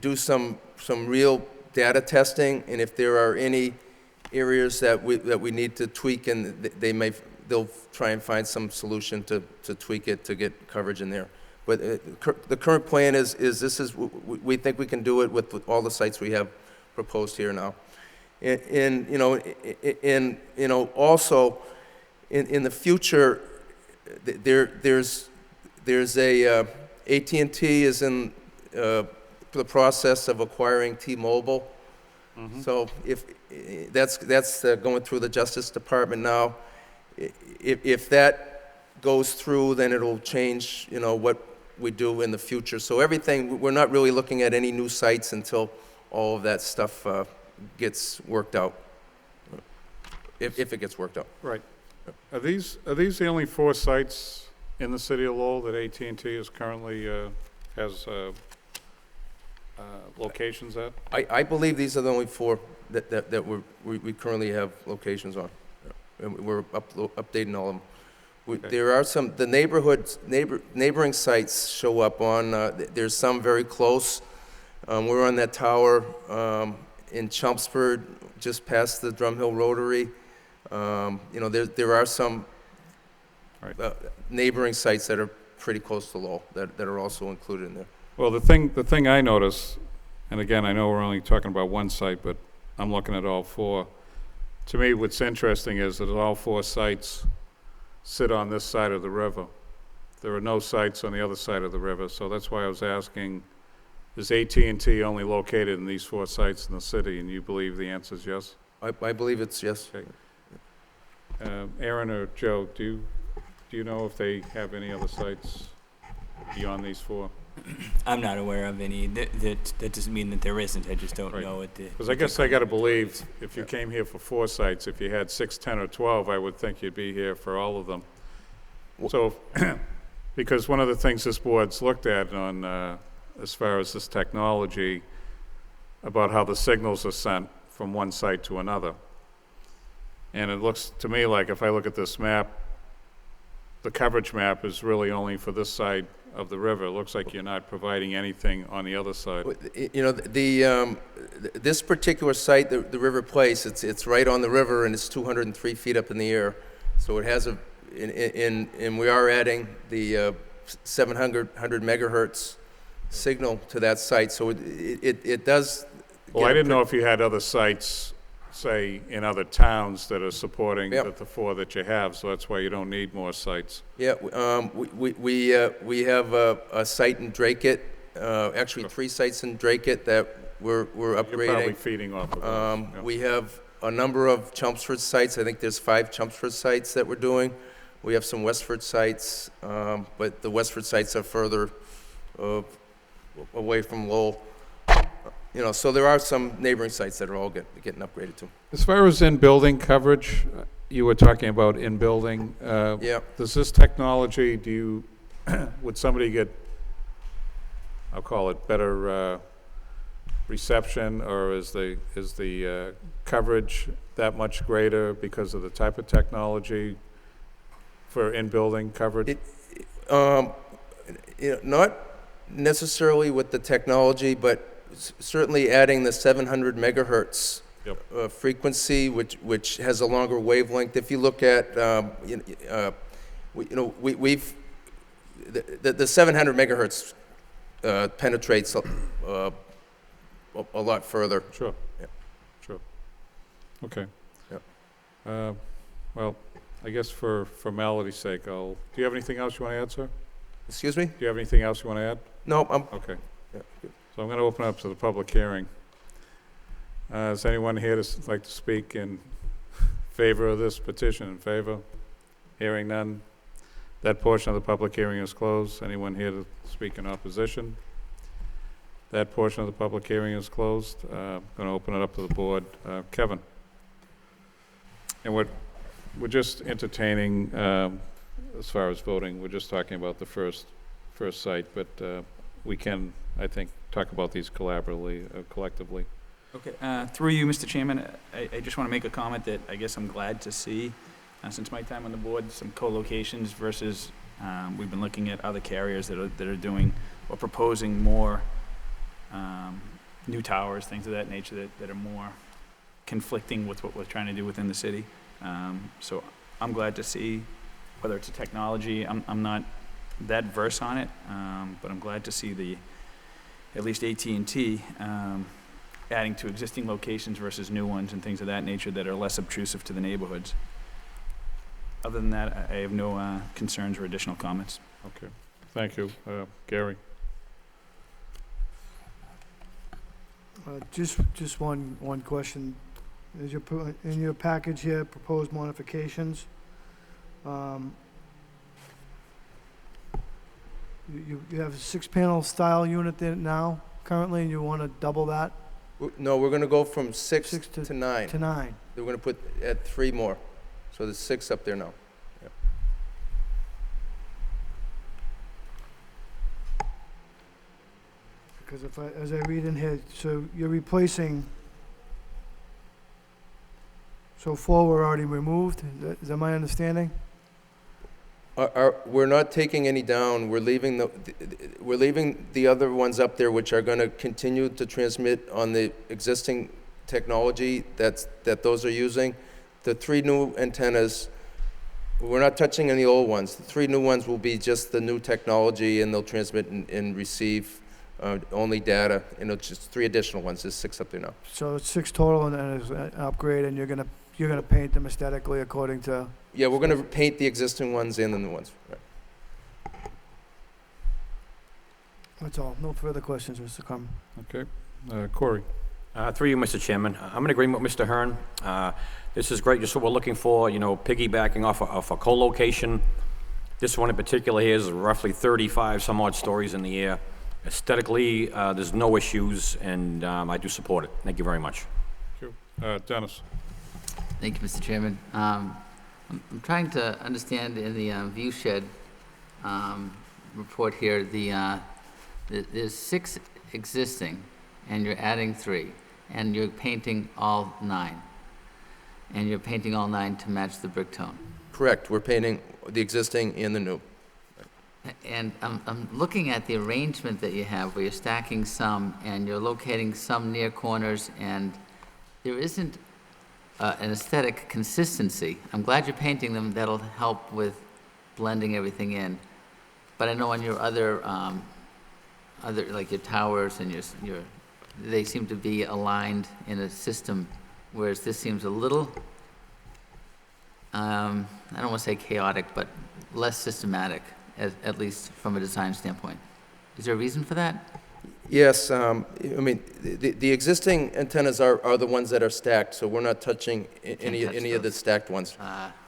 do some real data testing, and if there are any areas that we need to tweak, and they'll try and find some solution to tweak it to get coverage in there. But the current plan is we think we can do it with all the sites we have proposed here now. And also in the future, there's a AT&T is in the process of acquiring T-Mobile. Mm-hmm. So if that's going through the Justice Department now. If that goes through, then it'll change, what we do in the future. So everything, we're not really looking at any new sites until all of that stuff gets worked out, if it gets worked out. Right. Are these the only 4 sites in the city of Lowell that AT&T is currently has locations at? I believe these are the only 4 that we currently have locations on. And we're updating all of them. Okay. There are some, the neighboring sites show up on, there's some very close. We're on that tower in Chelmsford, just past the Drumhill Rotary. There are some neighboring sites that are pretty close to Lowell that are also included in there. Well, the thing I notice, and again, I know we're only talking about one site, but I'm looking at all 4. To me, what's interesting is that all 4 sites sit on this side of the river. There are no sites on the other side of the river, so that's why I was asking, is AT&T only located in these 4 sites in the city, and you believe the answer is yes? I believe it's yes. Okay. Aaron or Joe, do you know if they have any other sites beyond these 4? I'm not aware of any. That doesn't mean that there isn't. I just don't Right. know what the. Because I guess I got to believe, if you came here for 4 sites, if you had 6, 10, or 12, I would think you'd be here for all of them. So, because one of the things this board's looked at on, as far as this technology, about how the signals are sent from one site to another. And it looks to me like, if I look at this map, the coverage map is really only for this side of the river. It looks like you're not providing anything on the other side. This particular site, the River Place, it's right on the river, and it's 203 feet up in the air. So it has and we are adding the 700 megahertz signal to that site. So it does. Well, I didn't know if you had other sites, say, in other towns that are supporting Yep. the 4 that you have, so that's why you don't need more sites. Yeah, we have a site in Dracut, actually 3 sites in Dracut that we're upgrading. You're probably feeding off of those. Yeah. We have a number of Chelmsford sites. I think there's 5 Chelmsford sites that we're doing. We have some Westford sites, but the Westford sites are further away from Lowell. So there are some neighboring sites that are all getting upgraded too. As far as in-building coverage, you were talking about in-building. Yeah. Does this technology, do you, would somebody get, I'll call it better reception, or is the coverage that much greater because of the type of technology for in-building coverage? Not necessarily with the technology, but certainly adding the 700 megahertz frequency, which has a longer wavelength. If you look at, we've the 700 megahertz penetrates a lot further. Sure. Yeah. Sure. Okay. Yeah. Well, I guess for formality's sake, do you have anything else you want to add, sir? Excuse me? Do you have anything else you want to add? No, I'm. Okay. Yeah, good. So I'm going to open up to the public hearing. Is anyone here like to speak in favor of this petition? In favor? Hearing none. That portion of the public hearing is closed. Anyone here to speak in opposition? That portion of the public hearing is closed. I'm going to open it up to the board. Kevin? And we're just entertaining, as far as voting, we're just talking about the first site, but we can, I think, talk about these collectively. Okay, through you, Mr. Chairman, I just want to make a comment that I guess I'm glad to see, since my time on the board, some co-locations versus, we've been looking at other carriers that are doing or proposing more new towers, things of that nature that are more conflicting with what we're trying to do within the city. So I'm glad to see, whether it's a technology, I'm not that versed on it, but I'm glad to see at least AT&T adding to existing locations versus new ones and things of that nature that are less obtrusive to the neighborhoods. Other than that, I have no concerns or additional comments. Okay, thank you. Gary? Just one question. Is in your package here, proposed modifications, you have a 6-panel style unit there now, currently, and you want to double that No, we're going to go from 6 to 9. to 9? We're going to add 3 more. So there's 6 up there now. Yeah. Because as I read in here, so you're replacing, so 4 were already removed, is that my understanding? We're not taking any down. We're leaving the other ones up there, which are going to continue to transmit on the existing technology that those are using. The 3 new antennas, we're not touching any old ones. The 3 new ones will be just the new technology, and they'll transmit and receive only data. And it's just 3 additional ones. There's 6 up there now. So it's 6 total, and then there's an upgrade, and you're gonna paint them aesthetically according to... Yeah, we're going to paint the existing ones and the new ones. Right. That's all. No further questions, Mr. Carmen. Okay. Corey? Through you, Mr. Chairman, I'm in agreement with Mr. Hearn. This is great, just what we're looking for, piggybacking off a co-location. This one in particular here is roughly 35 some odd stories in the air. Aesthetically, there's no issues, and I do support it. Thank you very much. Thank you. Dennis? Thank you, Mr. Chairman. I'm trying to understand in the view shed report here, there's 6 existing, and you're adding 3, and you're painting all 9. And you're painting all 9 to match the brick tone. Correct. We're painting the existing and the new. And I'm looking at the arrangement that you have, where you're stacking some, and you're locating some near corners, and there isn't an aesthetic consistency. I'm glad you're painting them. That'll help with blending everything in. But I know on your other like your towers and they seem to be aligned in a system, whereas this seems a little, I don't want to say chaotic, but less systematic, at least from a design standpoint. Is there a reason for that? Yes, I mean, the existing antennas are the ones that are stacked, so we're not touching any of the stacked ones.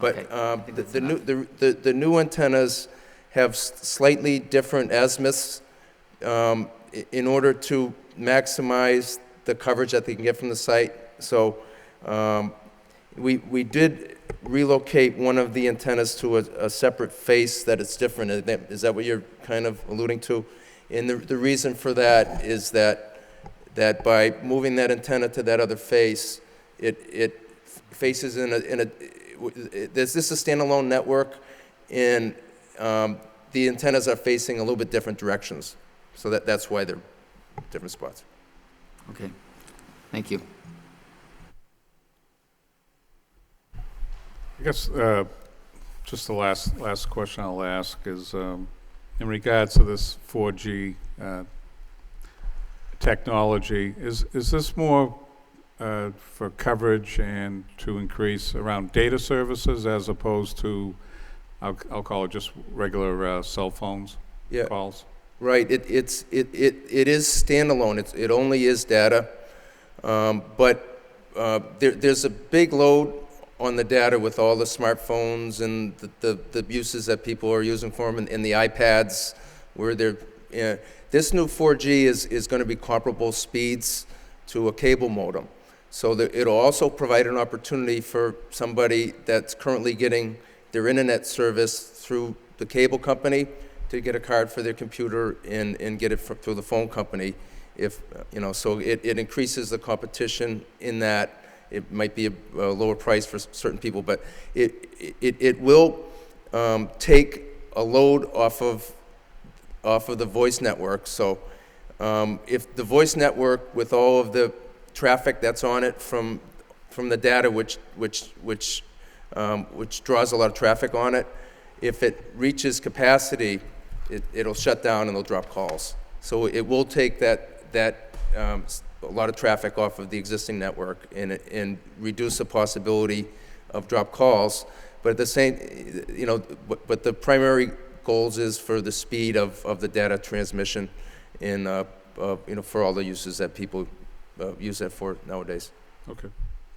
Okay. But the new antennas have slightly different azimuths in order to maximize the coverage that they can get from the site. So we did relocate one of the antennas to a separate face that it's different. Is that what you're kind of alluding to? And the reason for that is that by moving that antenna to that other face, it faces this is a standalone network, and the antennas are facing a little bit different directions. So that's why they're different spots. Okay, thank you. I guess just the last question I'll ask is in regards to this 4G technology, is this more for coverage and to increase around data services as opposed to, I'll call it just regular cell phones calls? Right. It is standalone. It only is data, but there's a big load on the data with all the smartphones and the uses that people are using for them, and the iPads, where they're. This new 4G is going to be comparable speeds to a cable modem. So it'll also provide an opportunity for somebody that's currently getting their internet service through the cable company to get a card for their computer and get it through the phone company. So it increases the competition in that. It might be a lower price for certain people, but it will take a load off of the voice network. So if the voice network, with all of the traffic that's on it from the data, which draws a lot of traffic on it, if it reaches capacity, it'll shut down and it'll drop calls. So it will take a lot of traffic off of the existing network and reduce the possibility of drop calls. But at the same, but the primary goals is for the speed of the data transmission and for all the uses that people use that for nowadays. Okay,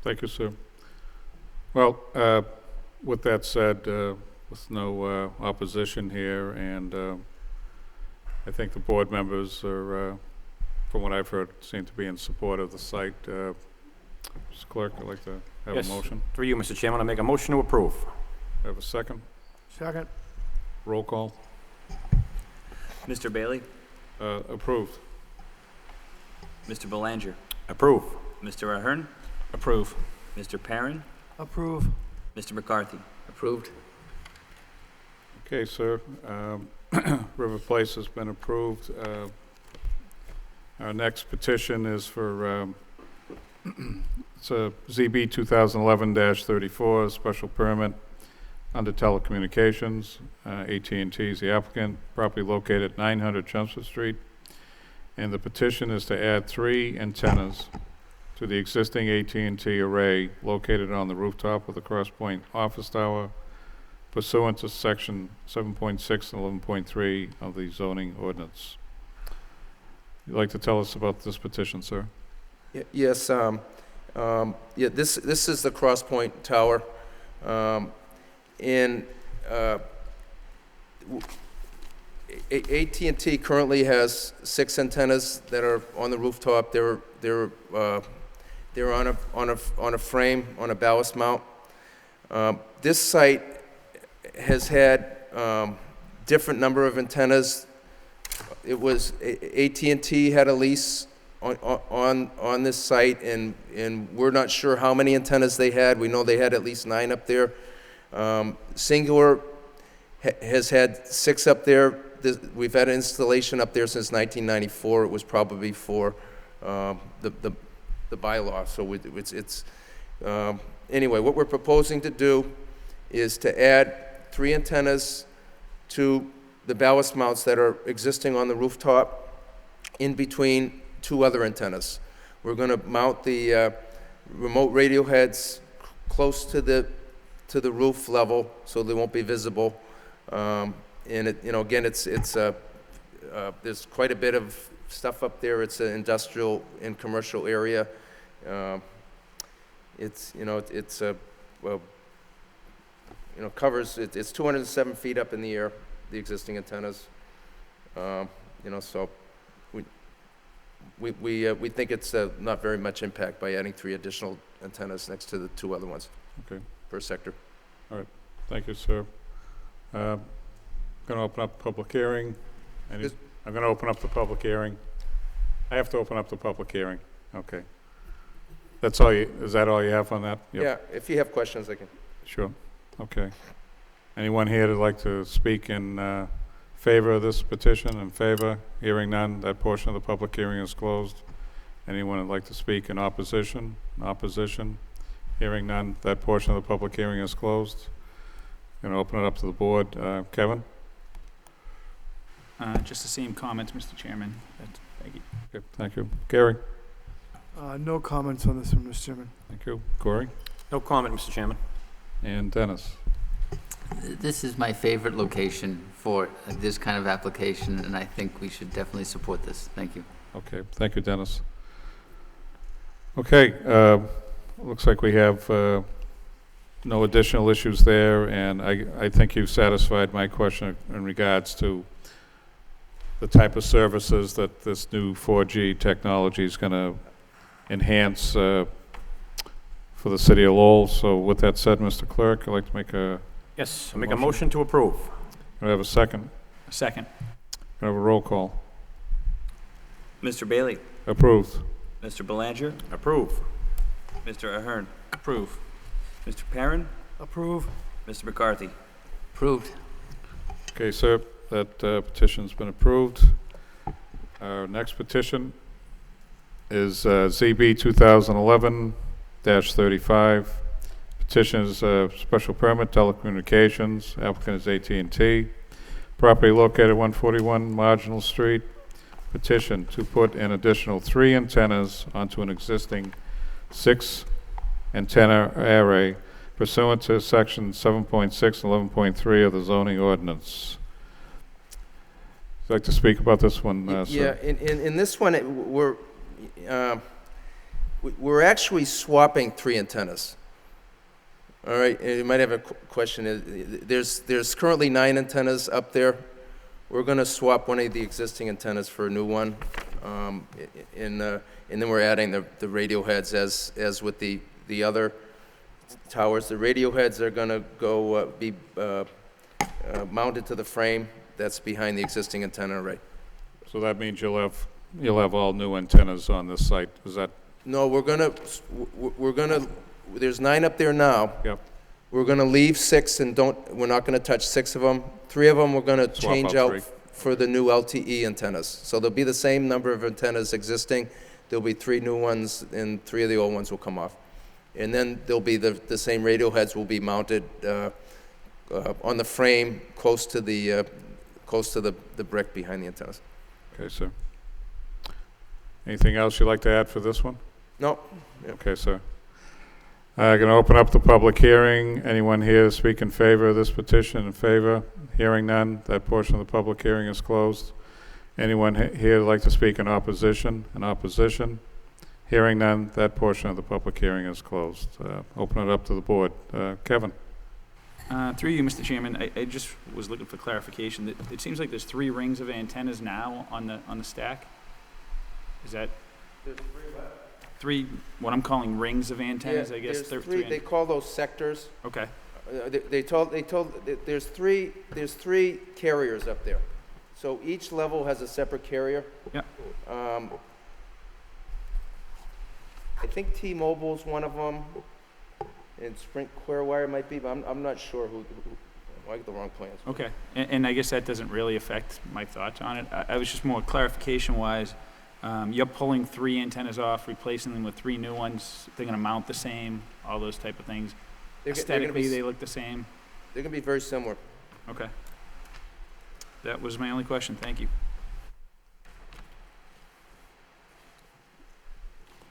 thank you, sir. Well, with that said, with no opposition here, and I think the board members are, from what I've heard, seem to be in support of the site. Mr. Clerk, I'd like to have a motion. Through you, Mr. Chairman, I make a motion to approve. Have a second? Second. Roll call. Mr. Bailey? Approved. Mr. Belanger? Approve. Mr. Ahern? Approve. Mr. Perrin? Approve. Mr. McCarthy? Approved. Okay, sir. River Place has been approved. Our next petition is for, it's a ZB 2011-34, special permit under telecommunications. AT&T is the applicant, property located at 900 Chelmsford Street. And the petition is to add 3 antennas to the existing AT&T array located on the rooftop of the Cross Point office tower pursuant to section 7.6 and 11.3 of the zoning ordinance. You'd like to tell us about this petition, sir? Yes. This is the Cross Point Tower, and AT&T currently has 6 antennas that are on the rooftop. They're on a frame, on a ballast mount. This site has had different number of antennas. It was AT&T had a lease on this site, and we're not sure how many antennas they had. We know they had at least 9 up there. Singular has had 6 up there. We've had an installation up there since 1994. It was probably for the bylaw. So anyway, what we're proposing to do is to add 3 antennas to the ballast mounts that are existing on the rooftop in between 2 other antennas. We're going to mount the remote radio heads close to the roof level so they won't be visible. And again, there's quite a bit of stuff up there. It's an industrial and commercial area. It's 207 feet up in the air, the existing antennas. So we think it's not very much impact by adding 3 additional antennas next to the 2 other ones. Okay, per sector. Thank you, sir. Going to open up public hearing. Is- I'm going to open up the public hearing. I have to open up the public hearing. Okay. That's all you, is that all you have on that? Yep. Yeah, if you have questions, I can. Sure. Okay. Anyone here that'd like to speak in favor of this petition? In favor? Hearing none, that portion of the public hearing is closed. Anyone that'd like to speak in opposition? Opposition? Hearing none, that portion of the public hearing is closed. Going to open it up to the board. Kevin? Just the same comments, Mr. Chairman. Thank you. Okay, thank you. Gary? No comments on this one, Mr. Chairman. Thank you. Corey? No comment, Mr. Chairman. And Dennis? This is my favorite location for this kind of application, and I think we should definitely support this. Thank you. Okay, thank you, Dennis. Okay, looks like we have no additional issues there, and I think you've satisfied my question in regards to the type of services that this new 4G technology is going to enhance for the city of Lowell. So with that said, Mr. Clerk, I'd like to make a Yes, make a motion to approve. Do I have a second? A second. Can I have a roll call? Mr. Bailey? Approved. Mr. Belanger? Approve. Mr. Ahern? Approve. Mr. Perrin? Approve. Mr. McCarthy? Approved. Okay, sir, that petition's been approved. Our next petition is ZB 2011-35. Petition is special permit telecommunications. Applicant is AT&T. Property located 141 Marginal Street. Petition to put an additional 3 antennas onto an existing 6 antenna array pursuant to section 7.6 and 11.3 of the zoning ordinance. Would you like to speak about this one, Yeah, sir? in this one, we're actually swapping 3 antennas. All right, and you might have a question. There's currently 9 antennas up there. We're going to swap one of the existing antennas for a new one, and then we're adding the radio heads as with the other towers. The radio heads are going to go be mounted to the frame that's behind the existing antenna array. So that means you'll have all new antennas on this site. Is that? No, we're gonna. There's 9 up there now. Yep. We're gonna leave 6 and we're not gonna touch 6 of them. 3 of them we're gonna change out out 3. for the new LTE antennas. So there'll be the same number of antennas existing. There'll be 3 new ones and 3 of the old ones will come off. And then there'll be the same radio heads will be mounted on the frame close to the brick behind the antennas. Okay, sir. Anything else you'd like to add for this one? No. Okay, sir. I'm going to open up the public hearing. Anyone here to speak in favor of this petition? In favor? Hearing none, that portion of the public hearing is closed. Anyone here like to speak in opposition? In opposition? Hearing none, that portion of the public hearing is closed. Open it up to the board. Kevin? Through you, Mr. Chairman, I just was looking for clarification. It seems like there's 3 rings of antennas now on the stack. Is that? There's 3 left. 3, what I'm calling rings of antennas, I guess. There's 3. They call those sectors. Okay. They told there's 3 carriers up there. So each level has a separate carrier. Yeah. I think T-Mobile's one of them, and Sprint Clearwire might be, but I'm not sure who I got the wrong plans. Okay. And I guess that doesn't really affect my thoughts on it. I was just more clarification-wise. You're pulling 3 antennas off, replacing them with 3 new ones. They're going to mount the same, all those type of things. Aesthetically, they look the same. They're going to be very similar. Okay. That was my only question. Thank you.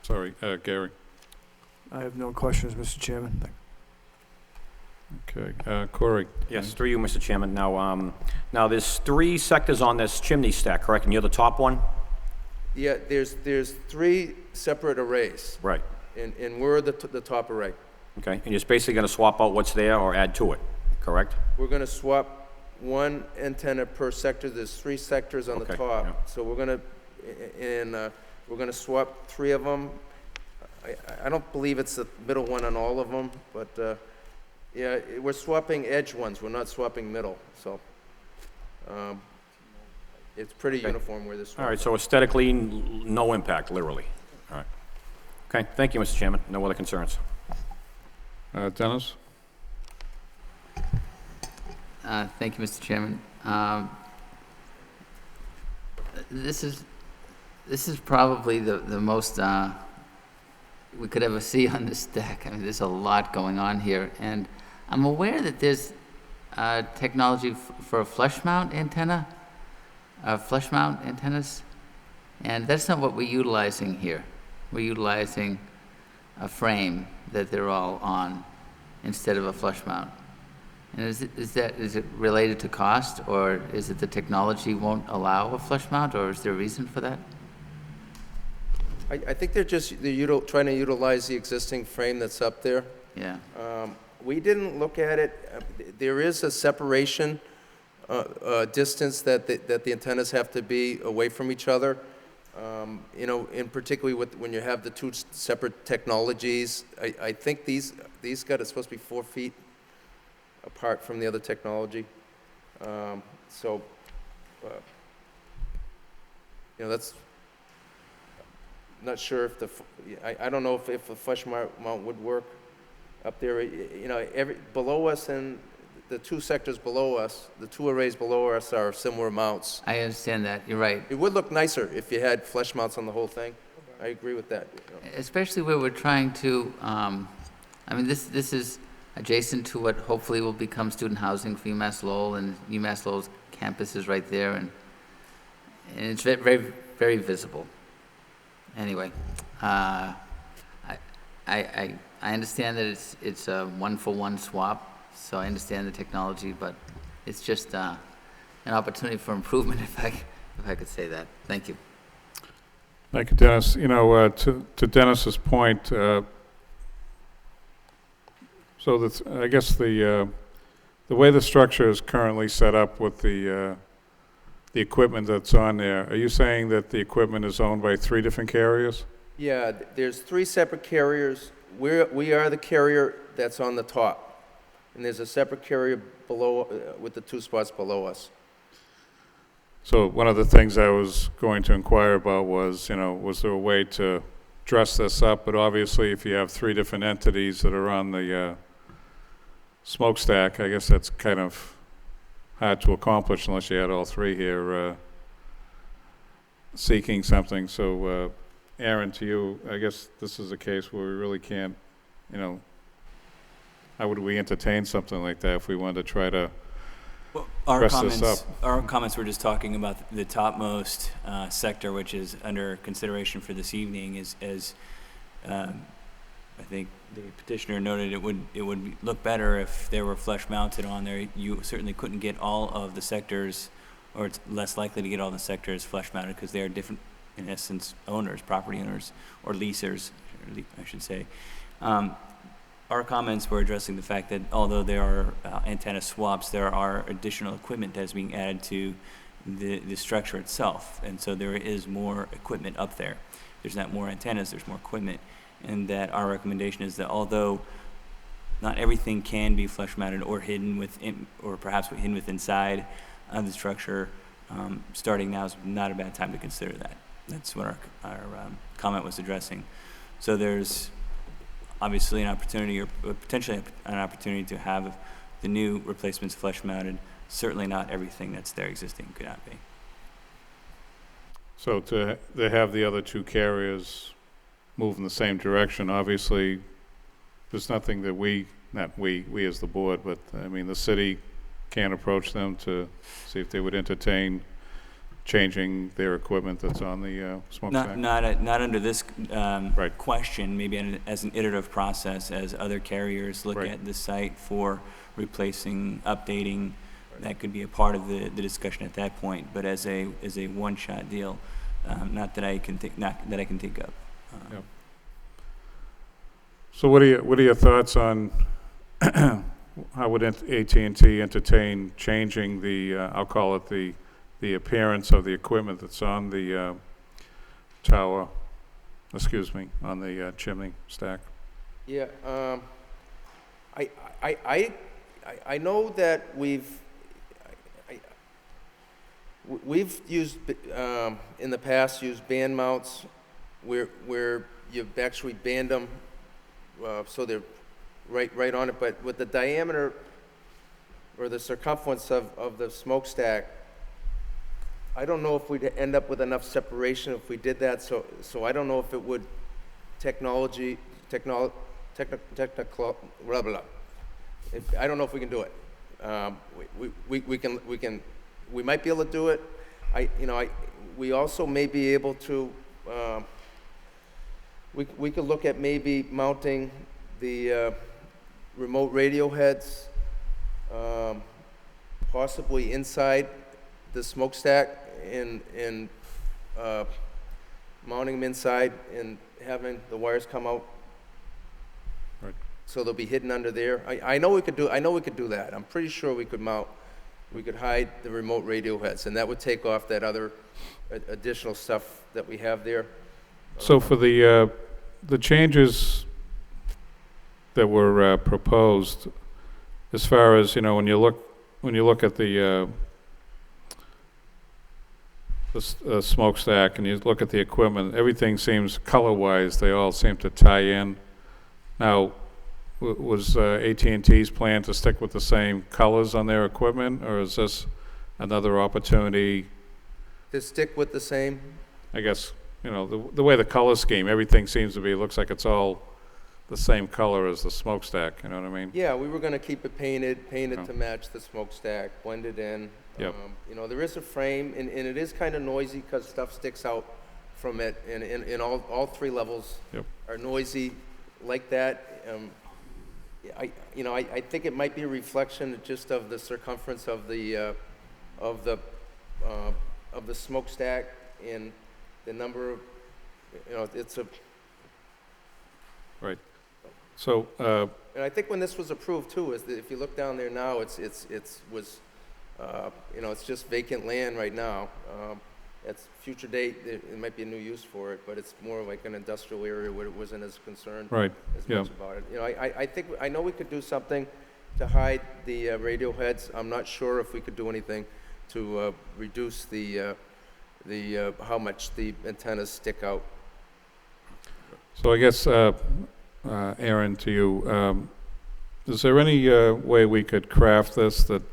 Sorry, Gary. I have no questions, Mr. Chairman. Okay, Corey? Yes, through you, Mr. Chairman. Now there's 3 sectors on this chimney stack, correct? And you're the top one? Yeah, there's 3 separate arrays. Right. And we're the top array. Okay, and you're basically going to swap out what's there or add to it, correct? We're going to swap 1 antenna per sector. There's 3 sectors on the top. Yeah. So we're going to swap 3 of them. I don't believe it's the middle one on all of them, but Yeah, we're swapping edge ones, we're not swapping middle, so, it's pretty Okay. uniform where this. All right, so aesthetically, no impact, literally. All right. Okay, thank you, Mr. Chairman. No other concerns. Dennis? Thank you, Mr. Chairman. This is probably the most we could ever see on this deck. I mean, there's a lot going on here, and I'm aware that there's technology for a flush mount antenna, flush mount antennas, and that's not what we're utilizing here. We're utilizing a frame that they're all on instead of a flush mount. And is it related to cost, or is it the technology won't allow a flush mount, or is there a reason for that? I think they're trying to utilize the existing frame that's up there. Yeah. We didn't look at it. There is a separation distance that the antennas have to be away from each other. You know, in particularly when you have the two separate technologies. I think these are supposed to be 4 feet apart from the other technology. So, you know, that's, not sure if I don't know if a flush mount would work up there. You know, below us and the two sectors below us, the two arrays below us are similar mounts. I understand that, you're right. It would look nicer if you had flush mounts on the whole thing. I agree with that. Especially where we're trying to, I mean, this is adjacent to what hopefully will become student housing for UMass Lowell, and UMass Lowell's campus is right there, and it's very, very visible. Anyway, I understand that it's a one-for-one swap, so I understand the technology, but it's just an opportunity for improvement, if I could say that. Thank you. Thank you, Dennis. You know, to Dennis's point, so I guess the way the structure is currently set up with the equipment that's on there, are you saying that the equipment is owned by 3 different carriers? Yeah, there's 3 separate carriers. We are the carrier that's on the top, and there's a separate carrier below with the 2 spots below us. So one of the things I was going to inquire about was, you know, was there a way to dress this up? But obviously, if you have 3 different entities that are on the smokestack, I guess that's kind of hard to accomplish unless you had all 3 here seeking something. So, Aaron, to you, I guess this is a case where we really can't, you know, how would we entertain something like that if we wanted to try to dress this up? Our comments were just talking about the topmost sector, which is under consideration for this evening, as I think the petitioner noted, it would look better if they were flush mounted on there. You certainly couldn't get all of the sectors, or it's less likely to get all the sectors flush mounted because they are different, in essence, owners, property owners, or leasers, I should say. Our comments were addressing the fact that although there are antenna swaps, there are additional equipment that is being added to the structure itself, and so there is more equipment up there. There's not more antennas, there's more equipment. And that our recommendation is that although not everything can be flush mounted or hidden within, or perhaps hidden with inside of the structure, starting now is not a bad time to consider that. That's what our comment was addressing. So there's obviously an opportunity, or potentially an opportunity, to have the new replacements flush mounted. Certainly not everything that's there existing could not be. So to have the other 2 carriers move in the same direction, obviously, there's nothing that we as the board, but I mean, the city can approach them to see if they would entertain changing their equipment that's on the smokestack. Not under this Right. question, maybe as an iterative process, as other carriers look Right. at the site for replacing, updating. That could be a part of the discussion at that point, but as a one-shot deal, not that I can think of. Yep. So what are your thoughts on how would AT&T entertain changing the, I'll call it the appearance of the equipment that's on the tower, on the chimney stack? Yeah, I know that we've used, in the past, used band mounts where you've actually band them, so they're right on it, but with the diameter or the circumference of the smokestack, I don't know if we'd end up with enough separation if we did that, so I don't know if it would technical, blah, blah. I don't know if we can do it. We might be able to do it. We also may be able to, we could look at maybe mounting the remote radio heads, possibly inside the smokestack and mounting them inside and having the wires come out. Right. So they'll be hidden under there. I know we could do that. I'm pretty sure we could hide the remote radio heads, and that would take off that other additional stuff that we have there. So for the changes that were proposed, as far as, when you look at the smokestack and you look at the equipment, everything seems color-wise, they all seem to tie in. Now, was AT&T's plan to stick with the same colors on their equipment, or is this another opportunity? To stick with the same? I guess, the way the color scheme, everything seems to be, looks like it's all the same color as the smokestack, you know what I mean? Yeah, we were gonna keep it painted to match the smokestack, blended in. Yep. There is a frame, and it is kind of noisy because stuff sticks out from it, and in all three levels are noisy like that. I think it might be a reflection just of the circumference of the smokestack and the number of, it's a. Right. So. And I think when this was approved too, is that if you look down there now, it's just vacant land right now. At future date, it might be a new use for it, but it's more like an industrial area where it wasn't as concerned Right. as much about it. I know we could do something to hide the radio heads. I'm not sure if we could do anything to reduce the how much the antennas stick out. So I guess, Aaron, to you, is there any way we could craft this that,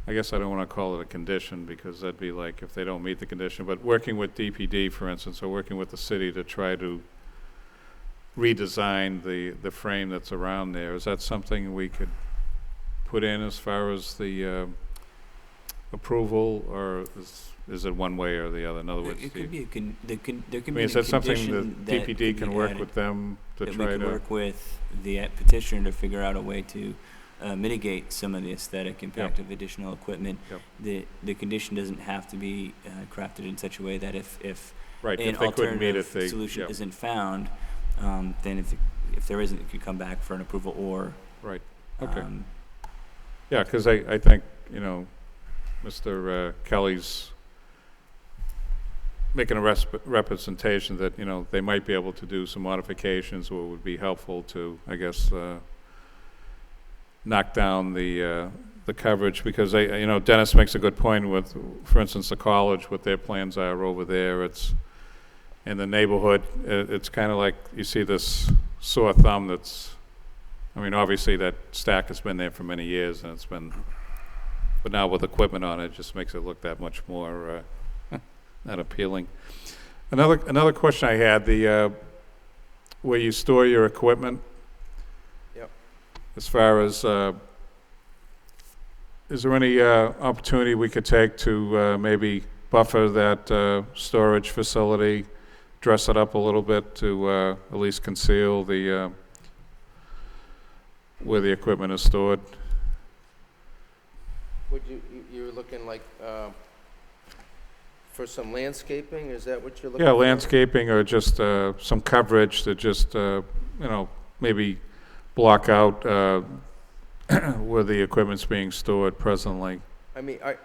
I guess I don't want to call it a condition because that'd be like if they don't meet the condition, but working with DPD, for instance, or working with the city to try to redesign the frame that's around there, is that something we could put in as far as the approval, or is it one way or the other? In other words, It could be there could be is that something the that DPD can work with them to that try we to? can work with the petitioner to figure out a way to mitigate some of the aesthetic impact of additional equipment. The condition doesn't have to be crafted in such a way that if Right, an if they couldn't meet alternative it, solution isn't found, then if there isn't, it could come back for an approval or. Right. Okay. Yeah, because I think Mr. Kelly's making a representation that they might be able to do some modifications, or would be helpful to, I guess, knock down the coverage, because Dennis makes a good point with, for instance, the college, what their plans are over there. It's in the neighborhood. It's kind of like you see this sore thumb. Obviously that stack has been there for many years, and but now with equipment on it, it just makes it look that much more not appealing. Another question I had, where you store your equipment. As far as, is there any opportunity we could take to maybe buffer that storage facility, dress it up a little bit to at least conceal the where the equipment is stored? Would you were looking like for some landscaping? Is that what you're looking for? Yeah, landscaping, or just some coverage to just maybe block out where the equipment's being stored presently.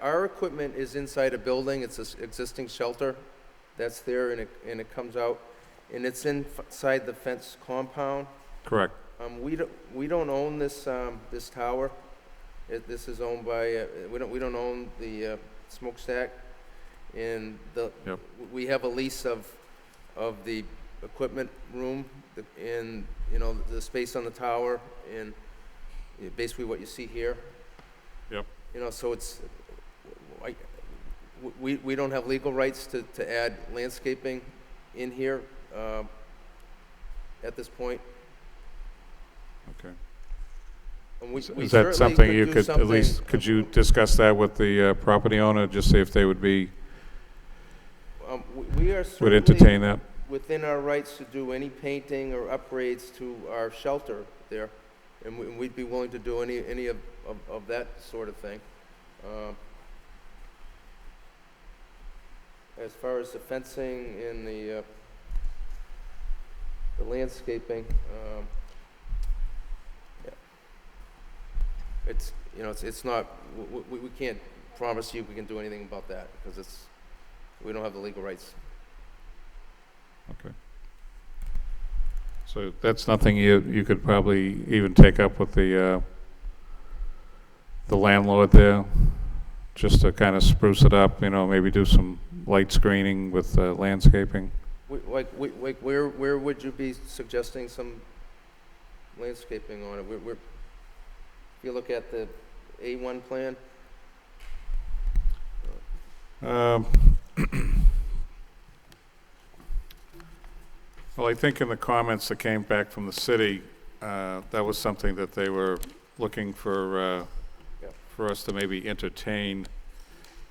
Our equipment is inside a building. It's an existing shelter that's there, and it comes out. and it's inside the fence compound. Correct. We don't own this, this tower. This is owned by, we don't own the smokestack. And Yep. we have a lease of the equipment room and, you know, the space on the tower and basically what you see here. Yep. You know, so it's, we don't have legal rights to add landscaping in here at this point. Okay. And we Is certainly that something you do could, at least, could you discuss that with the property owner, just see if they would be, We are would certainly entertain that? within our rights to do any painting or upgrades to our shelter there, and we'd be willing to do any of that sort of thing. As far as the fencing and the landscaping, yeah. It's, you know, it's not, we can't promise you we can do anything about that, because we don't have the legal rights. Okay. So that's nothing you could probably even take up with the landlord there, just to kind of spruce it up, you know, maybe do some light screening with landscaping? Where would you be suggesting some landscaping on it? If you look at the A1 plan? Well, I think in the comments that came back from the city, that was something that they were looking for us to maybe entertain.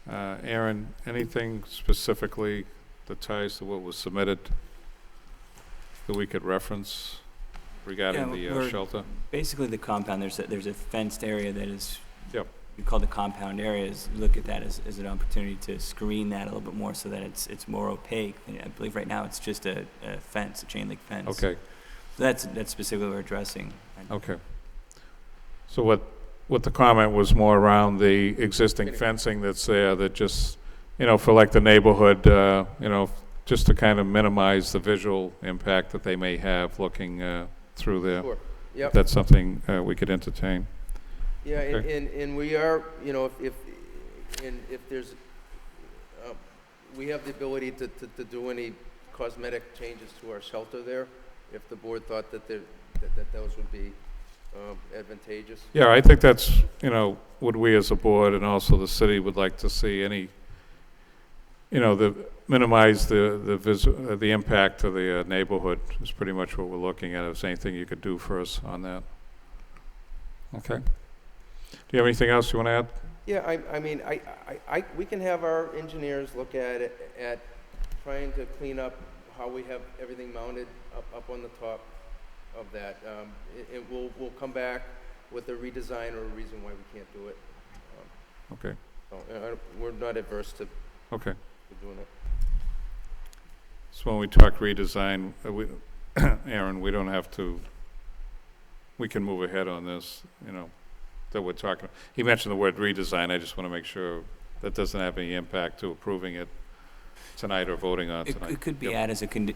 Aaron, anything specifically that ties to what was submitted that we could reference regarding the shelter? Basically, the compound, there's a fenced area that is, Yep. we call the compound areas. Look at that as an opportunity to screen that a little bit more so that it's more opaque. And I believe right now it's just a fence, a chain link fence. Okay. So that's specifically what we're addressing. Okay. So what the comment was more around the existing fencing that's there, that just, you know, for like the neighborhood, you know, just to kind of minimize the visual impact that they may have looking through there. Sure. Yep. That's something we could entertain. Yeah, Okay. and we are, you know, if there's, we have the ability to do any cosmetic changes to our shelter there, if the board thought that those would be advantageous. Yeah, I think that's, you know, what we as a board and also the city would like to see any, you know, minimize the impact to the neighborhood is pretty much what we're looking at. If there's anything you could do for us on that. Okay. Do you have anything else you want to add? Yeah, I mean, we can have our engineers look at it, at trying to clean up how we have everything mounted up on the top of that. We'll come back with a redesign or a reason why we can't do it. Okay. So, we're not adverse to Okay. doing it. So when we talk redesign, Aaron, we don't have to, we can move ahead on this, you know, that we're talking. He mentioned the word redesign. I just want to make sure that doesn't have any impact to approving it tonight or voting on tonight. It could be Yep.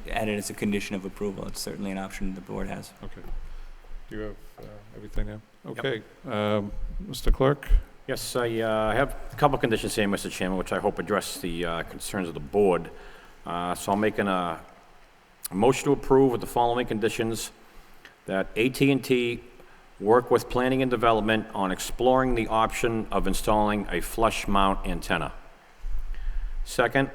added as a condition of approval. It's certainly an option the board has. Okay. Do you have everything now? Okay. Mr. Clerk? Yes, I have a couple of conditions here, Mr. Chairman, which I hope address the concerns of the board. So I'm making a motion to approve with the following conditions: that AT&T work with planning and development on exploring the option of installing a flush mount antenna. Second,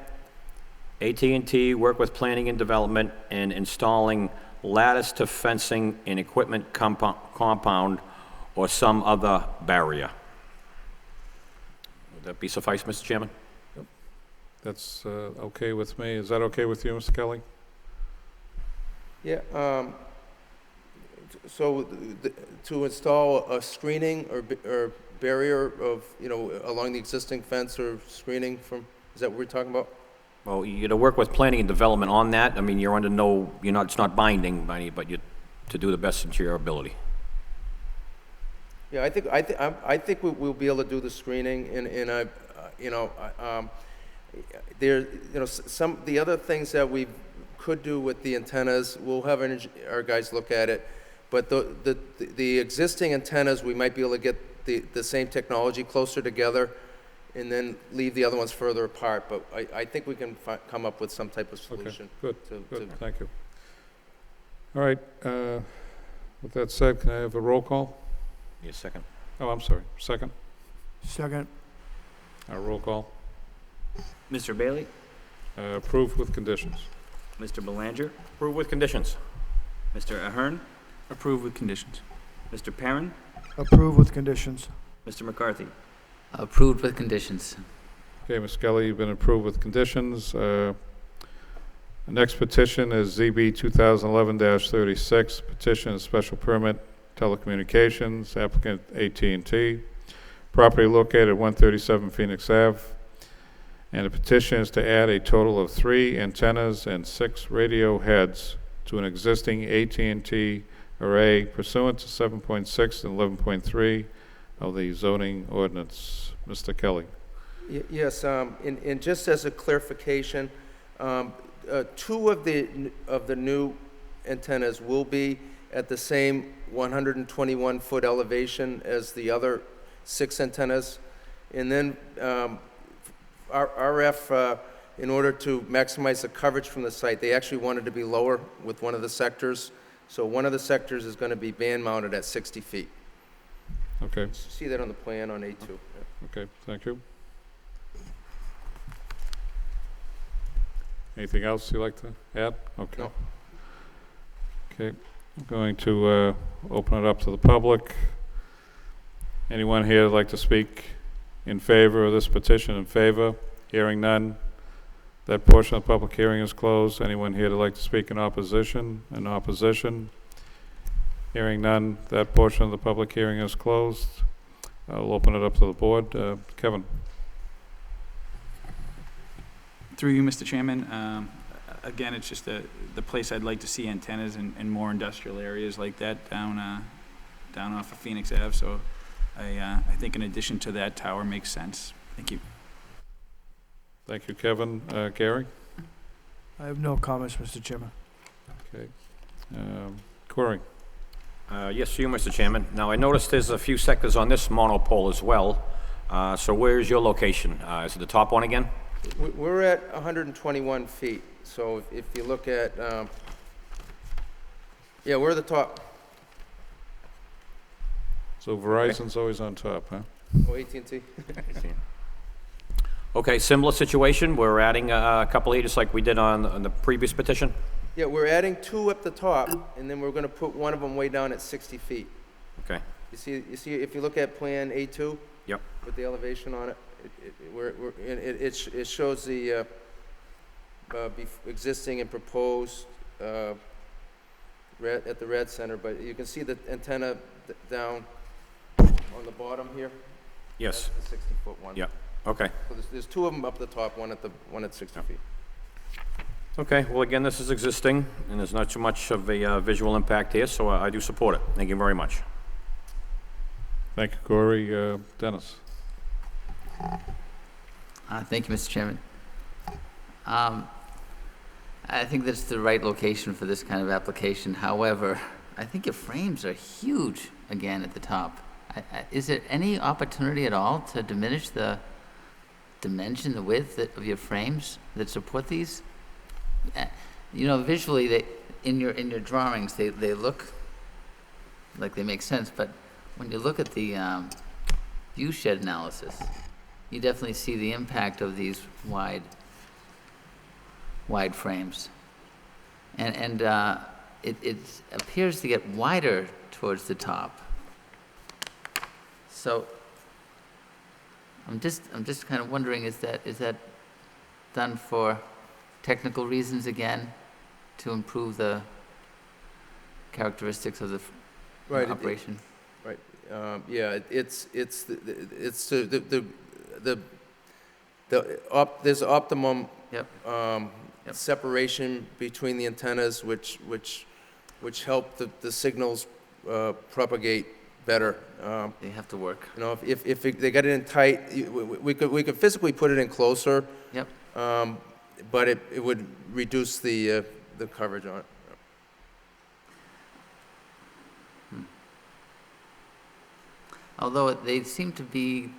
AT&T work with planning and development in installing lattice to fencing in equipment compound or some other barrier. Would that be suffice, Mr. Chairman? That's okay with me. Is that okay with you, Mr. Kelly? Yeah, so to install a screening or barrier of, you know, along the existing fence or screening from, is that what we're talking about? Well, you to work with planning and development on that. I mean, you're under no, it's not binding, but you, to do the best of your ability. Yeah, I think we'll be able to do the screening, and I, you know, there, you know, some the other things that we've could do with the antennas, we'll have our guys look at it, but the existing antennas, we might be able to get the same technology closer together and then leave the other ones further apart, but I think we can come up with some type of solution. Good, thank you. All right, with that said, can I have a roll call? Need a second? Oh, I'm sorry, second? Second. Roll call. Mr. Bailey? Approved with conditions. Mr. Belanger? Approve with conditions. Mr. Ahern? Approved with conditions. Mr. Perrin? Approve with conditions. Mr. McCarthy? Approved with conditions. Okay, Ms. Skelly, you've been approved with conditions. The next petition is ZB 2011-36, petition and special permit telecommunications, applicant AT&T. Property located at 137 Phoenix Ave. And the petition is to add a total of 3 antennas and 6 radio heads to an existing AT&T array pursuant to 7.6 and 11.3 of the zoning ordinance. Mr. Kelly. Yes, and just as a clarification, 2 of the new antennas will be at the same 121-foot elevation as the other 6 antennas. And then RF, in order to maximize the coverage from the site, they actually wanted to be lower with one of the sectors. So one of the sectors is going to be band mounted at 60 feet. Okay. See that on the plan on A2. Yeah. Okay, thank you. Anything else you'd like to add? Okay. No. Okay, I'm going to open it up to the public. Anyone here would like to speak in favor of this petition? In favor? Hearing none. That portion of the public hearing is closed. Anyone here would like to speak in opposition? In opposition? Hearing none. That portion of the public hearing is closed. I'll open it up to the board. Kevin. Through you, Mr. Chairman, again, it's just the place I'd like to see antennas in more industrial areas like that down off of Phoenix Ave. So I think in addition to that, tower makes sense. Thank you. Thank you, Kevin. Gary? I have no comments, Mr. Chairman. Okay. Corey? Yes, to you, Mr. Chairman. Now, I noticed there's a few sectors on this monopole as well. So where's your location? Is it the top one again? We're at 121 feet. So if you look at, yeah, we're at the top. So Verizon's always on top, huh? Oh, AT&T. Okay, similar situation. We're adding a couple of just like we did on the previous petition. Yeah, we're adding 2 up the top, and then we're going to put one of them way down at 60 feet. Okay. You see, if you look at Plan A2. Yep. With the elevation on it, it shows the existing and proposed at the red center, but you can see the antenna down on the bottom here. Yes. That's the 60-foot one. Yep. Okay. So there's 2 of them up the top, one at 60 feet. Okay, well, again, this is existing, and there's not too much of a visual impact here, so I do support it. Thank you very much. Thank you, Corey. Dennis? Thank you, Mr. Chairman. I think that's the right location for this kind of application. However, I think your frames are huge, again, at the top. Is there any opportunity at all to diminish the dimension, the width of your frames that support these? You know, visually, in your drawings, they look like they make sense, but when you look at the view shed analysis, you definitely see the impact of these wide frames. And it appears to get wider towards the top. So I'm just kind of wondering, is that done for technical reasons again, to improve the characteristics of the operation? Right. Yeah, there's optimum separation between the antennas, which help the signals propagate better. They have to work. You know, if they got it in tight, we could physically put it in closer. Yep. But it would reduce the the coverage on it. Although they seem to be,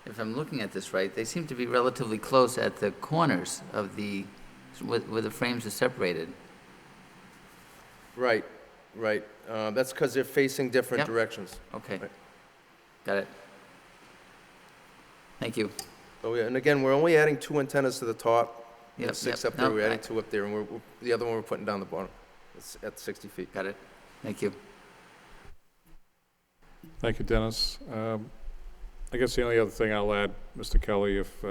if I'm looking at this right, they seem to be relatively close at the corners of the, where the frames are separated. Right, right. That's because they're facing different Yep. directions. Okay. Right. Got it. Thank you. Oh, yeah, and again, we're only adding 2 antennas to the top, Yep, and 6 yep. up there, No, we're adding I- 2 up there, and the other one we're putting down the bottom. It's at 60 feet. Got it. Thank you. Thank you, Dennis. I guess the only other thing I'll add, Mr. Kelly, if,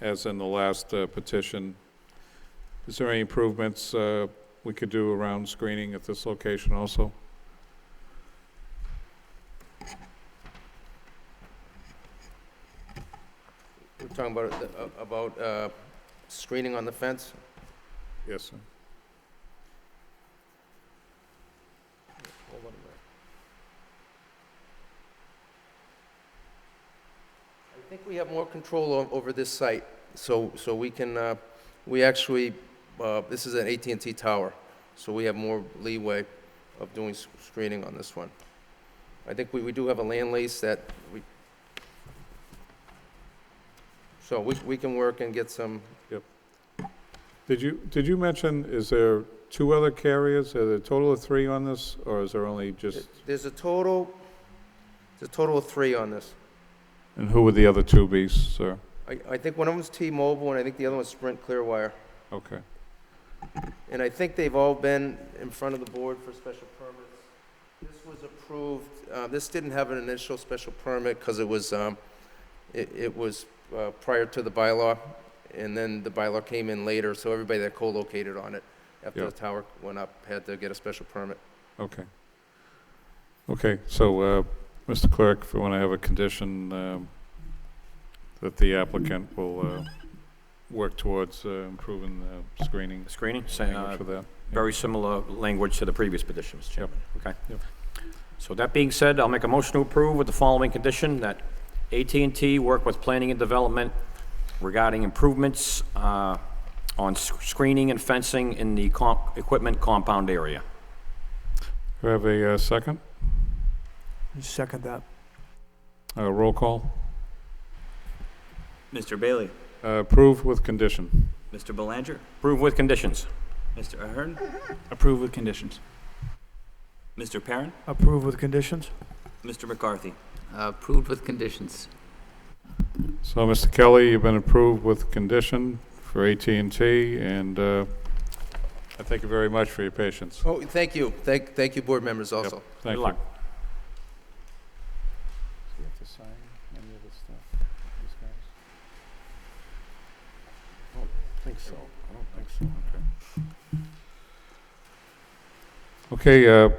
as in the last petition, is there any improvements we could do around screening at this location also? We're talking about screening on the fence? Yes, sir. Hold on a minute. I think we have more control over this site, so we can, we actually, this is an AT&T tower, so we have more leeway of doing screening on this one. I think we do have a land lease that we, so we can work and get some, Did you mention, is there 2 other carriers? Are there a total of 3 on this, or is there only just, there's a total of 3 on this. and who would the other 2 be, sir? I think one of them's T-Mobile, and I think the other one's Sprint Clearwire. Okay. And I think they've all been in front of the board for special permits. This was approved, this didn't have an initial special permit because it was, prior to the bylaw, and then the bylaw came in later, so everybody that co-located on it after Yeah. the tower went up had to get a special permit. Okay. Okay, so, Mr. Clerk, if we want to have a condition that the applicant will work towards improving screening Screening, language for that. very similar language to the previous petition, Mr. Chairman. Okay. Yep. So that being said, I'll make a motion to approve with the following condition, that AT&T work with planning and development regarding improvements on screening and fencing in the equipment compound area. Do I have a second? Second that. Roll call. Mr. Bailey? Approve with condition. Mr. Belanger? Approve with conditions. Mr. Ahern? Approve with conditions. Mr. Perrin? Approve with conditions? Mr. McCarthy? Approved with conditions. So, Mr. Kelly, you've been approved with condition for AT&T, and I thank you very much for your patience. Oh, thank you. Thank you, board members also. Thank Good you. luck. Do you have to sign any of this stuff, these guys? I don't think so. I don't think so, okay. Okay,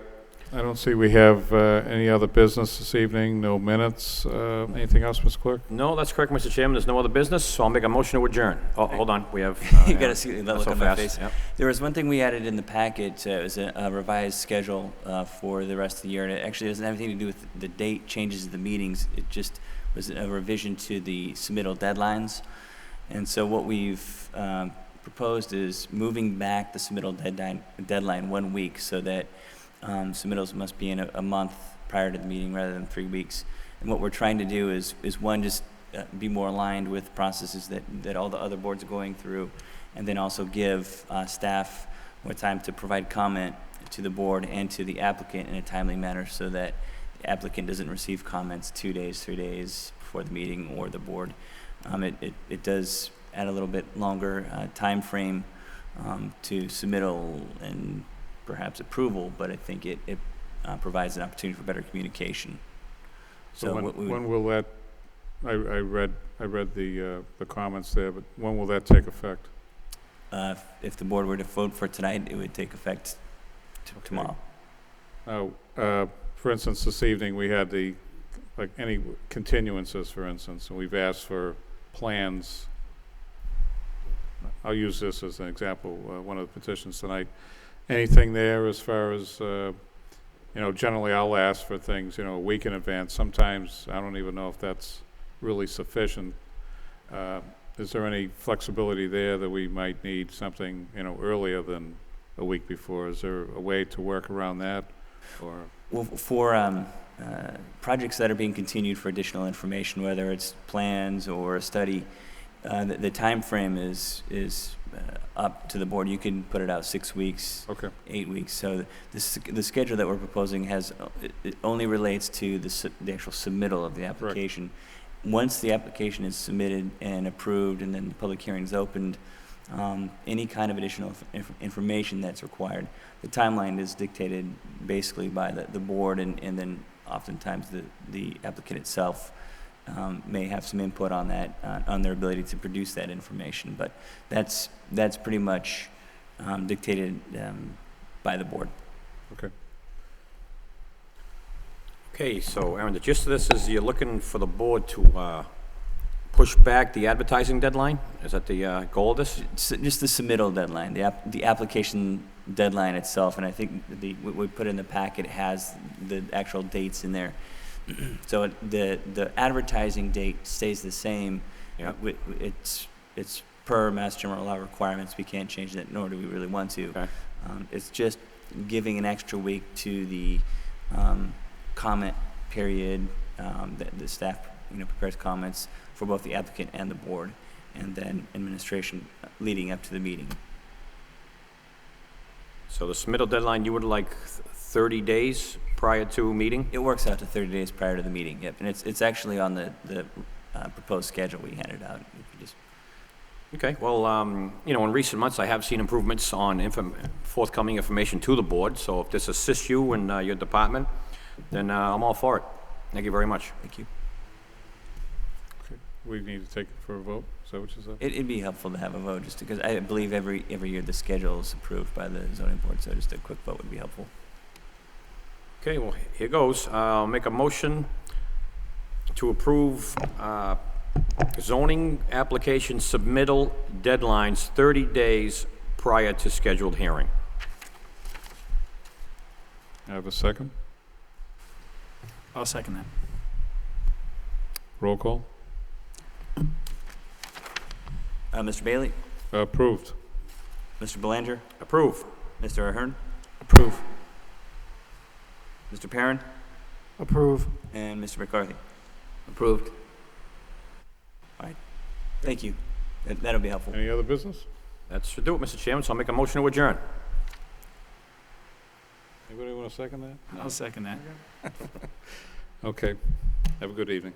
I don't see we have any other business this evening, no minutes. Anything else, Ms. Clerk? No, that's correct, Mr. Chairman. There's no other business, so I'll make a motion to adjourn. Oh, hold on, we have... You gotta see that That's look so on my fast. face. Yep. There was one thing we added in the packet. It was a revised schedule for the rest of the year, and it actually doesn't have anything to do with the date changes of the meetings. It just was a revision to the submittal deadlines. And so what we've proposed is moving back the submittal deadline 1 week, so that submittals must be in a month prior to the meeting rather than 3 weeks. And what we're trying to do is one, just be more aligned with processes that all the other boards are going through, and then also give staff more time to provide comment to the board and to the applicant in a timely manner, so that the applicant doesn't receive comments 2 days, 3 days before the meeting or the board. It does add a little bit longer time frame to submittal and perhaps approval, but I think it provides an opportunity for better communication. So what we would- when will that, I read the comments there, but when will that take effect? If the board were to vote for tonight, it would take effect tomorrow. Now, for instance, this evening, we had any continuances, for instance, and we've asked for plans. I'll use this as an example, one of the petitions tonight. Anything there as far as, generally I'll ask for things, a week in advance. Sometimes I don't even know if that's really sufficient. is there any flexibility there that we might need something, earlier than a week before? Is there a way to work around that, or? Well, for projects that are being continued for additional information, whether it's plans or a study, the timeframe is up to the board. You can put it out 6 weeks, Okay. 8 weeks. So the schedule that we're proposing it only relates to the actual submittal of the application. Once the application is submitted and approved, and then the public hearing is opened, any kind of additional information that's required, the timeline is dictated basically by the board, and then oftentimes the applicant itself may have some input on that, on their ability to produce that information. But that's pretty much dictated by the board. Okay. Okay, so Aaron, the gist of this is you're looking for the board to push back the advertising deadline? Is that the goal of this? Just the submittal deadline, the application deadline itself, and I think what we put in the packet has the actual dates in there. So the advertising date stays the same. Yeah. It's per Mass General Law requirements. We can't change that, nor do we really want to. Okay. It's just giving an extra week to the comment period. The staff, prepares comments for both the applicant and the board, and then administration leading up to the meeting. So the submittal deadline, you would like 30 days prior to meeting? It works out to 30 days prior to the meeting, yep. And it's actually on the proposed schedule we handed out. If you just Okay, well, in recent months, I have seen improvements on forthcoming information to the board, so if this assists you and your department, then I'm all for it. Thank you very much. Thank you. Okay. We need to take it for a vote? Is that what you said? It'd be helpful to have a vote, just because I believe every year the schedule is approved by the zoning board, so just a quick vote would be helpful. Okay, well, here goes. I'll make a motion to approve zoning application submittal deadlines 30 days prior to scheduled hearing. I have a second. I'll second that. Roll call. Mr. Bailey? Approved. Mr. Belanger? Approve. Mr. Ahern? Approve. Mr. Perrin? Approve. And Mr. McCarthy? Approved. Thank you. That'll be helpful. Any other business? That should do it, Mr. Chairman, so I'll make a motion to adjourn. Anybody want to second that? I'll second that. Okay. Have a good evening.